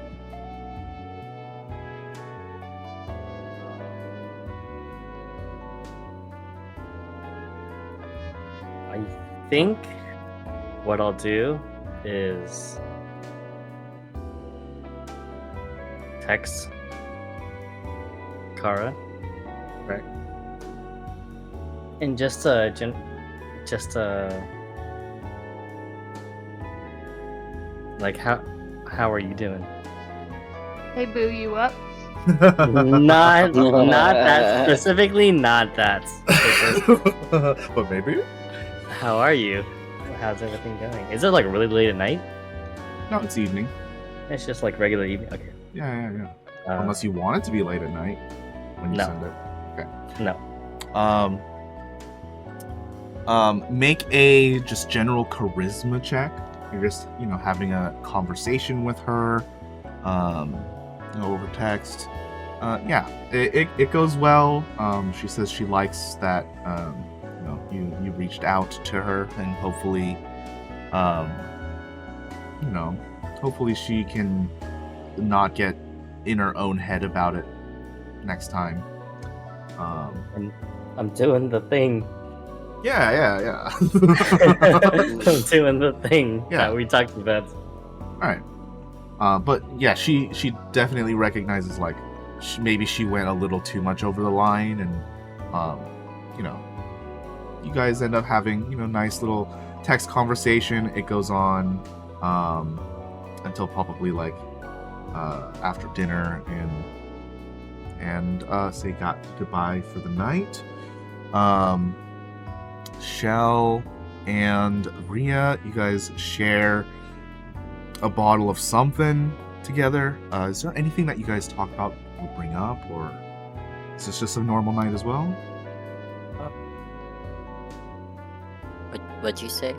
I think what I'll do is text Kara. Right. And just like how are you doing? Hey, boo, you up? not that specifically, not that. But maybe? How are you? How's everything going? Is it like really late at night? No, it's evening. It's just like regular evening. Okay. Yeah. Unless you want it to be late at night when you No. send it. Okay. No. Make a just general charisma check. You're just, having a conversation with her, over text. Yeah, it goes well. She says she likes that, you reached out to her, and hopefully, hopefully she can not get in her own head about it next time. I'm doing the thing. Yeah. I'm doing the thing that we talked about. Alright. But yeah, she definitely recognizes, like, maybe she went a little too much over the line, and, you guys end up having, nice little text conversation. It goes on until probably, like, after dinner, and say goodbye for the night. Shell and Ryia, you guys share a bottle of something together. Is there anything that you guys talk about or bring up, or is this just a normal night as well? What'd you say?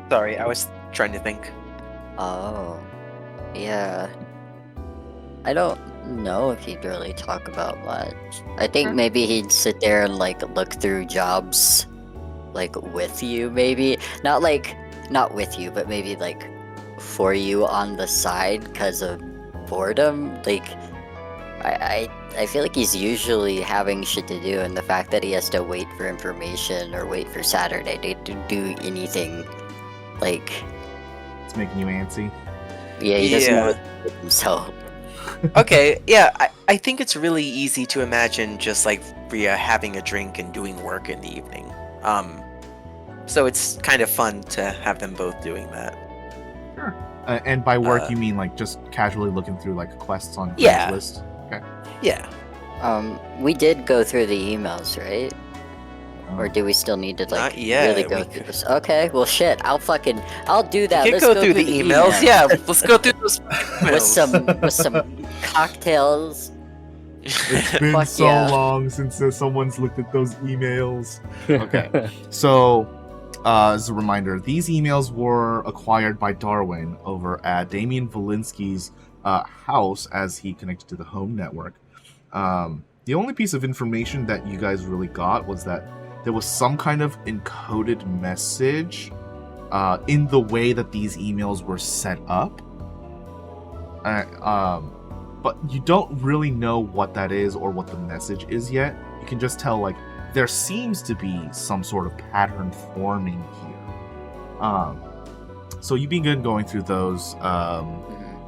Sorry, I was trying to think. Oh, yeah. I don't know if he'd really talk about much. I think maybe he'd sit there and like look through jobs, like with you, maybe not with you, but maybe like for you on the side because of boredom. Like, I feel like he's usually having shit to do, and the fact that he has to wait for information or wait for Saturday to do anything, like, It's making you antsy. yeah, he doesn't know what to do himself. Okay, yeah, I think it's really easy to imagine just like Ryia having a drink and doing work in the evening. So it's kind of fun to have them both doing that. Sure. And by work, you mean like just casually looking through like quests on Yeah. Craigslist? Okay. Yeah. We did go through the emails, right? Or do we still need to like Not yet, really go through this? Okay, well shit, I'll do that. We can Let's go through the emails. Yeah, let's go through those emails. with some cocktails. It's been Fuck so yeah. long since someone's looked at those emails. Okay. So, as a reminder, these emails were acquired by Darwin over at Damian Valinsky's house as he connected to the home network. The only piece of information that you guys really got was that there was some kind of encoded message in the way that these emails were set up. But you don't really know what that is or what the message is yet. You can just tell, like, there seems to be some sort of pattern forming here. So you begin going through those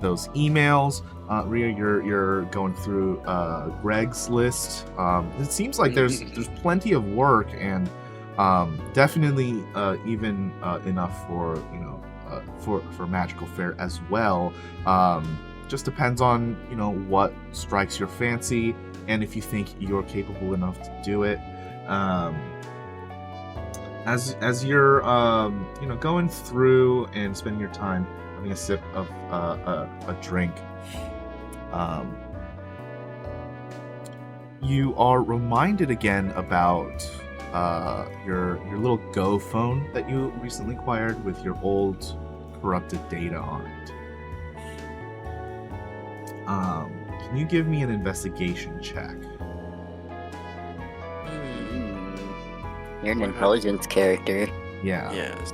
emails. Ryia, you're going through Greg's list. It seems like there's plenty of work and definitely even enough for for magical fare as well. Just depends on what strikes your fancy and if you think you're capable enough to do it. As you're going through and spending your time having a sip of a drink, you are reminded again about your little Go phone that you recently acquired with your old corrupted data on it. Can you give me an investigation check? You're an intelligence character. Yeah. Yes.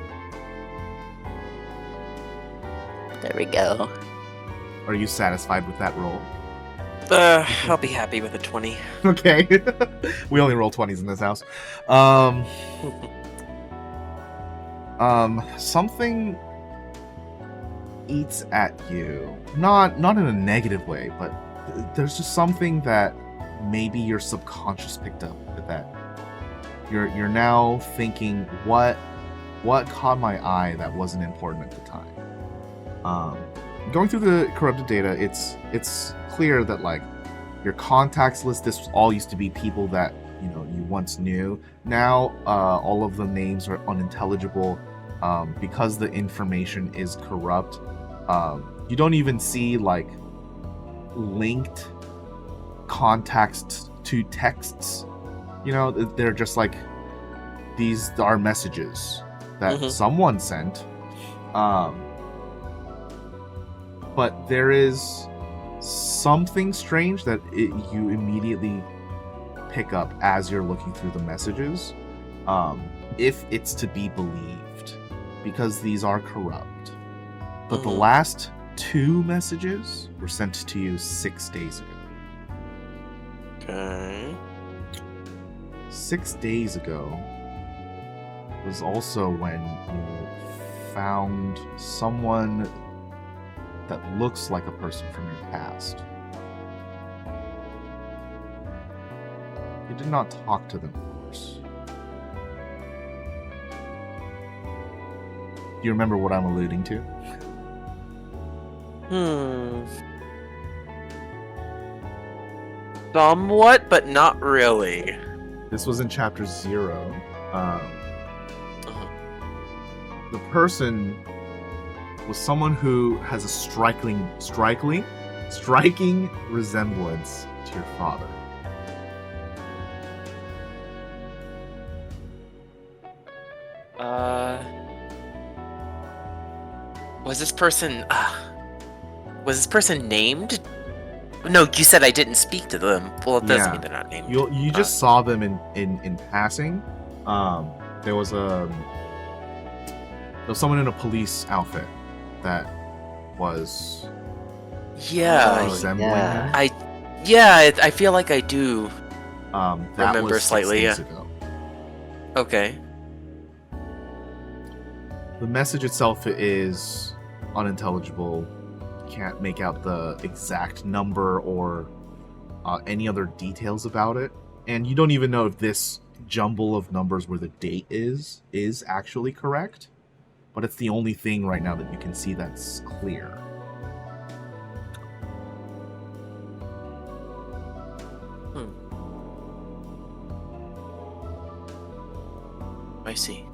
There we go. Are you satisfied with that roll? I'll be happy with a 20. Okay. We only roll 20s in this house. Something eats at you. Not in a negative way, but there's just something that maybe your subconscious picked up that you're now thinking, what caught my eye that wasn't important at the time. Going through the corrupted data, it's clear that like your contacts list, this all used to be people that you once knew. Now all of the names are unintelligible because the information is corrupt. You don't even see like linked contacts to texts. They're just like, these are messages that someone sent. But there is something strange that you immediately pick up as you're looking through the messages, if it's to be believed, because these are corrupt. But the last 2 messages were sent to you 6 days ago. Okay. 6 days ago was also when you found someone that looks like a person from your past. You did not talk to them, of course. Do you remember what I'm alluding to? Somewhat, but not really. This was in chapter 0. The person was someone who has a striking resemblance to your father. Was this person named? No, you said I didn't speak to them. Well, it doesn't mean they're not named. You just saw them in passing. There was someone in a police outfit that was resembling him. I feel like I do That remember was 6 slightly. days Yeah. ago. Okay. The message itself is unintelligible. Can't make out the exact number or any other details about it, and you don't even know if this jumble of numbers where the date is actually correct. But it's the only thing right now that you can see that's clear. I see.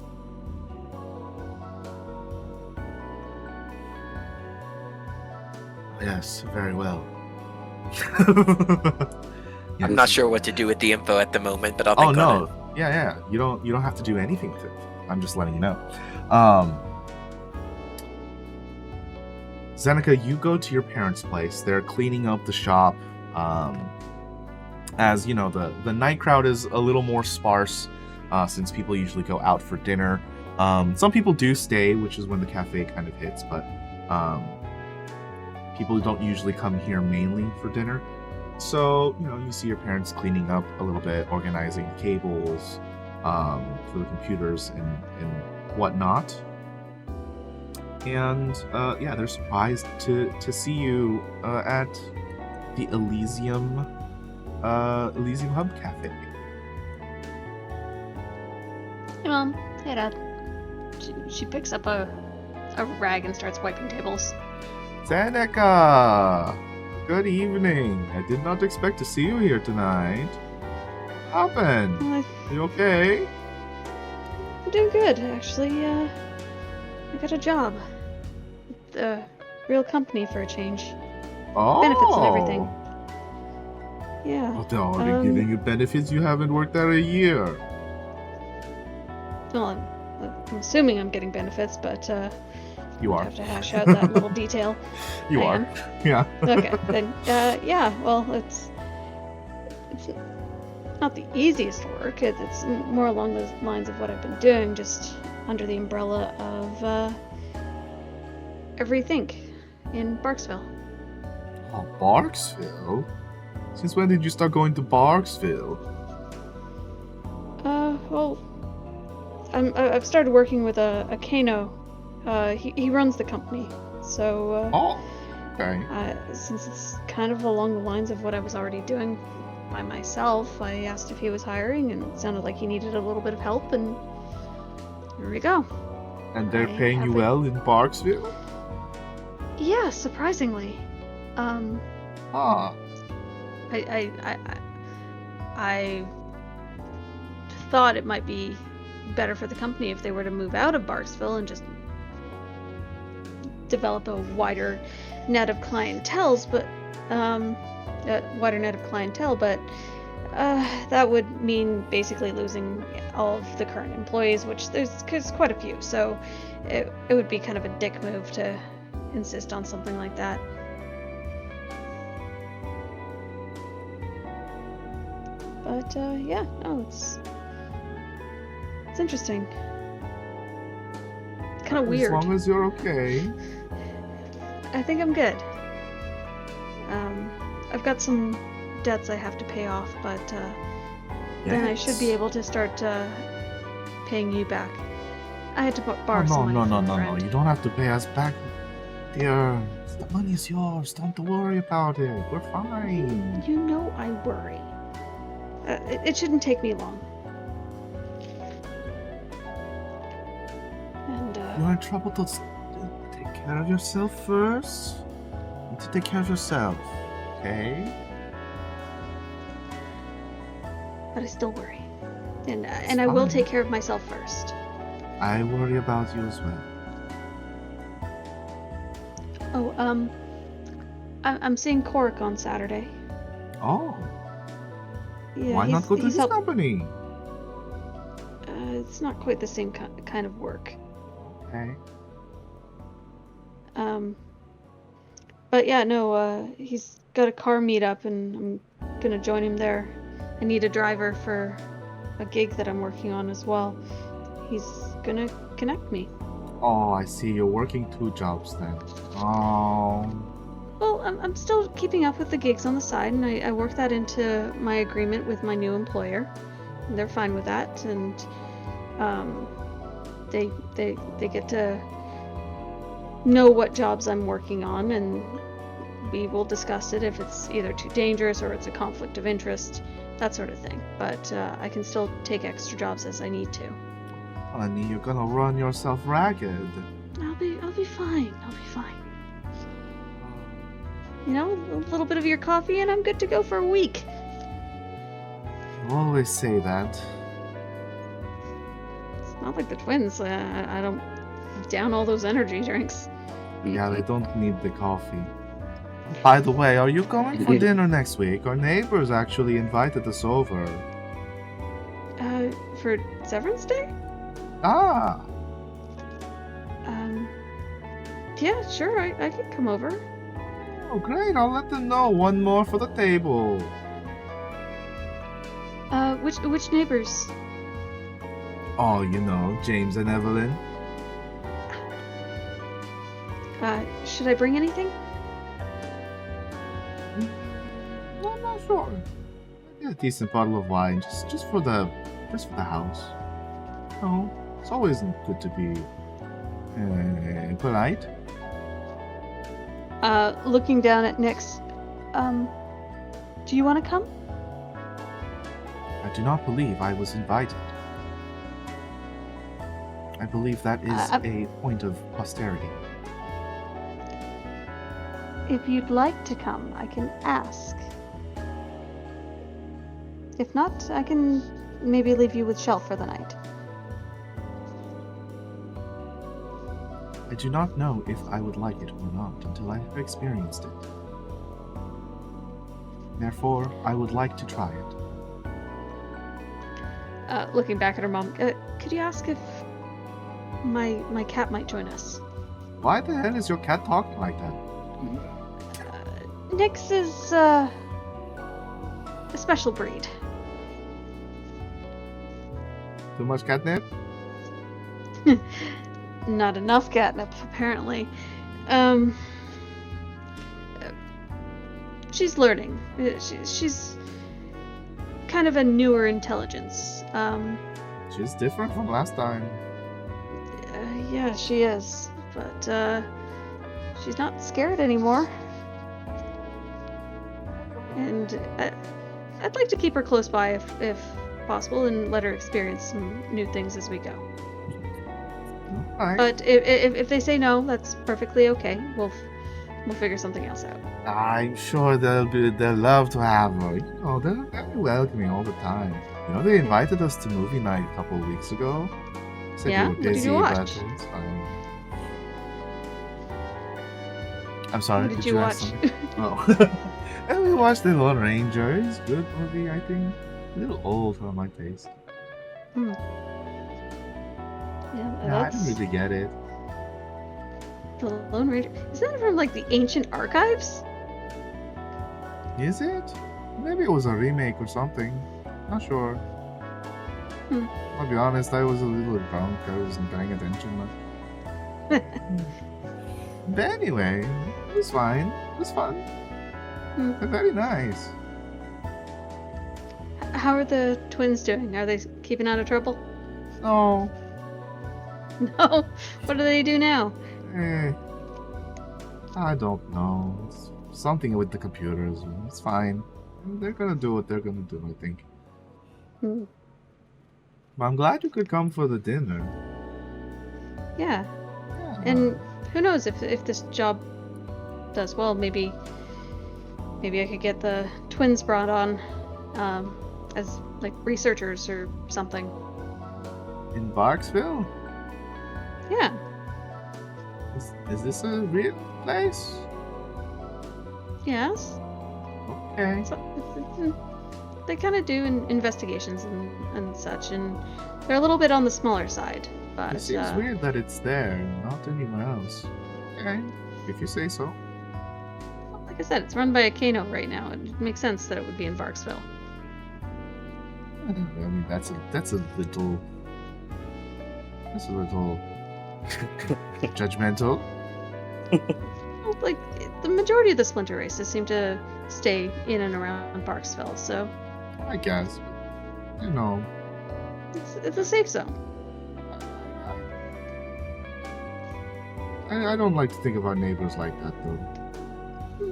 Yes, very well. I'm not sure what to do with the info at the moment, but I'll Oh think on it. no, yeah. You don't have to do anything with it. I'm just letting you know. Zeneca, you go to your parents' place. They're cleaning up the shop. As you know, the night crowd is a little more sparse since people usually go out for dinner. Some people do stay, which is when the cafe kind of hits, but people don't usually come here mainly for dinner. So, you see your parents cleaning up a little bit, organizing cables for the computers and whatnot. And they're surprised to see you at the Elysium Hub Cafe. Hey, Mom. Hey, Dad. She picks up a rag and starts wiping tables. Zeneca! Good evening. I did not expect to see you here tonight. What happened? Well, You okay? I'm doing good, actually. I got a job. With a real company for a change. Oh. Benefits and everything. Yeah. Oh, they're already giving you benefits. You haven't worked there a year. Well, I'm assuming I'm getting benefits, but You I are. have to hash out that little detail. You I are. am. Yeah. Okay, then, well, it's not the easiest work. It's more along the lines of what I've been doing, just under the umbrella of everything in Barksville. Oh, Barksville? Since when did you start going to Barksville? Well, I've started working with a Kano. He runs the company, so Oh, okay. since it's kind of along the lines of what I was already doing by myself, I asked if he was hiring, and it sounded like he needed a little bit of help, and here we go. And they're I paying you haven't- well in Barksville? Yeah, surprisingly. Ah. I thought it might be better for the company if they were to move out of Barksville and just develop a wider net of clientele, but that would mean basically losing all of the current employees, which there's quite a few. So it would be kind of a dick move to insist on something like that. But it's interesting. It's kind of weird. As long as you're okay. I think I'm good. I've got some debts I have to pay off, but then I should be able to start paying you back. I had to borrow some money from a friend. No. You don't have to pay us back, dear. The money's yours. Don't worry about it. We're fine. You know I worry. It shouldn't take me long. And You're in trouble. Take care of yourself first. You need to take care of yourself, okay? but I still worry. And I will take care of myself first. I worry about you as well. Oh, I'm seeing Korik on Saturday. Oh, Yeah, why not go to he's his company? It's not quite the same kind of work. Okay. But yeah, no, he's got a car meetup and I'm gonna join him there. I need a driver for a gig that I'm working on as well. He's gonna connect me. Oh, I see. You're working 2 jobs then. Oh. Well, I'm still keeping up with the gigs on the side, and I work that into my agreement with my new employer. And they're fine with that, and they get to know what jobs I'm working on, and we will discuss it if it's either too dangerous or it's a conflict of interest, that sort of thing. But I can still take extra jobs as I need to. Honey, you're gonna run yourself ragged. I'll be fine. I'll be fine. You know, a little bit of your coffee and I'm good to go for a week. You always say that. Well, not like the twins. I don't down all those energy drinks. Yeah, they don't need the coffee. By the way, are you going for dinner next week? Our neighbors actually invited us over. For Severance Day? Ah, Yeah, sure, I could come over. oh great, I'll let them know. One more for the table. Which neighbors? Oh, you know, James and Evelyn. Should I bring anything? I'm not sure. Maybe a decent bottle of wine, just for the house. No, it's always good to be polite. Looking down at Nyx, do you want to come? I do not believe I was invited. I believe that is a point of posterity. If you'd like to come, I can ask. If not, I can maybe leave you with Shelf for the night. I do not know if I would like it or not until I have experienced it. Therefore, I would like to try it. Looking back at her mom, could you ask if my cat might join us? Why the hell is your cat talking like that? Nyx is a special breed. Too much catnip? Not enough catnip, apparently. She's learning. She's kind of a newer intelligence. She's different from last time. Yeah, she is. But, she's not scared anymore. And I'd like to keep her close by if possible and let her experience some new things as we go. Alright. But if they say no, that's perfectly okay. We'll figure something else out. I'm sure they'll love to have her. You know, they're very welcoming all the time. You know, they invited us to movie night a couple of weeks ago. Said Yeah? we were What did busy, you watch? but it's fine. I'm sorry. What did you ask watch? something? Oh. And we watched The Lone Rangers. Good movie, I think. A little old for my taste. Yeah, No, I didn't really get it. The Lone Ranger. Is that from like the ancient archives? Is it? Maybe it was a remake or something. Not sure. I'll be honest, I was a little drunk. I wasn't paying attention much. But anyway, it was fine. It was fun. They're very nice. How are the twins doing? Are they keeping out of trouble? No, No. What do they do now? I don't know. It's something with the computers. It's fine. They're gonna do what they're gonna do, I think. Hmm. But I'm glad you could come for the dinner. Yeah. Yeah. And who knows if this job does well? Maybe I could get the twins brought on as like researchers or something. In Barksville? Yeah. Is this a real place? Yes. Okay. So, they kind of do investigations and such, and they're a little bit on the smaller side. But It seems weird that it's there, not anywhere else. Okay, if you say so. like I said, it's run by a Kano right now. It makes sense that it would be in Barksville. I mean, that's a little judgmental. Well, like the majority of the Splinter races seem to stay in and around Barksville, so I guess. But, you know, it's a safe zone. I don't like to think about neighbors like that, though.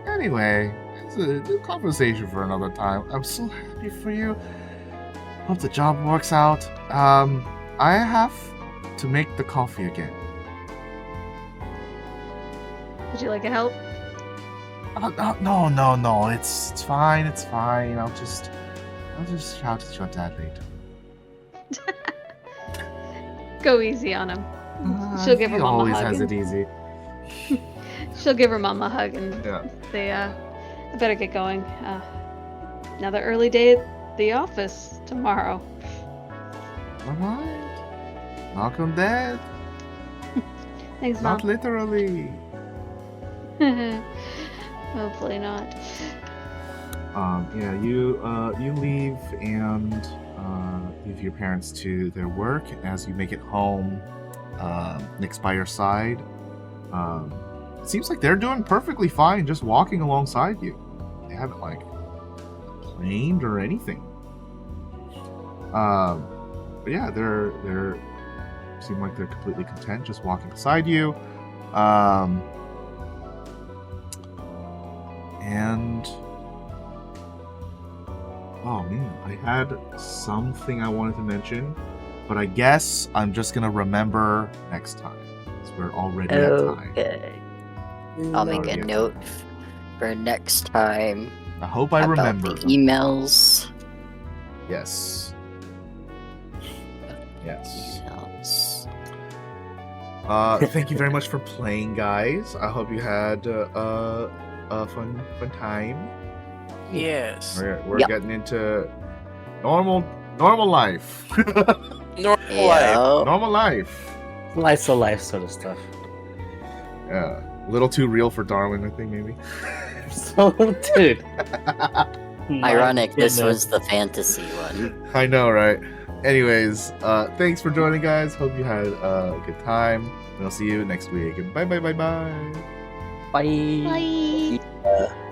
Anyway, it's a conversation for another time. I'm so happy for you. Hope the job works out. I have to make the coffee again. Would you like a help? No. It's fine. It's fine. I'll just I'll just shout at your dad later. Go easy on him. She'll give her He mom a always hug. has and- it easy. She'll give her mom a hug and Yeah. say, I better get going. Another early day at the office tomorrow. Alright. Knock on dead. Thanks, Not Mom. literally. Hopefully not. Yeah, you leave and leave your parents to their work. As you make it home, Nick's by your side. It seems like they're doing perfectly fine, just walking alongside you. They haven't like complained or anything. But yeah, they're seem like they're completely content, just walking beside you. And oh man, I had something I wanted to mention, but I guess I'm just gonna remember next time. Because we're already at time. Okay. I'll make Already a at note time. for next time. I hope I about remember. the emails. Yes. Yes. Emails. Thank you very much for playing, guys. I hope you had a fun time. Yes. We're Yep. getting into normal life. Normal life. Yeah. Normal life. Life's a life sort of stuff. Yeah. A little too real for Darwin, I think, maybe. So, dude. my Ironic, this goodness. was the fantasy one. I know, right? Anyways, thanks for joining, guys. Hope you had a good time. And I'll see you next week. Bye, bye, bye, bye. Bye. Bye.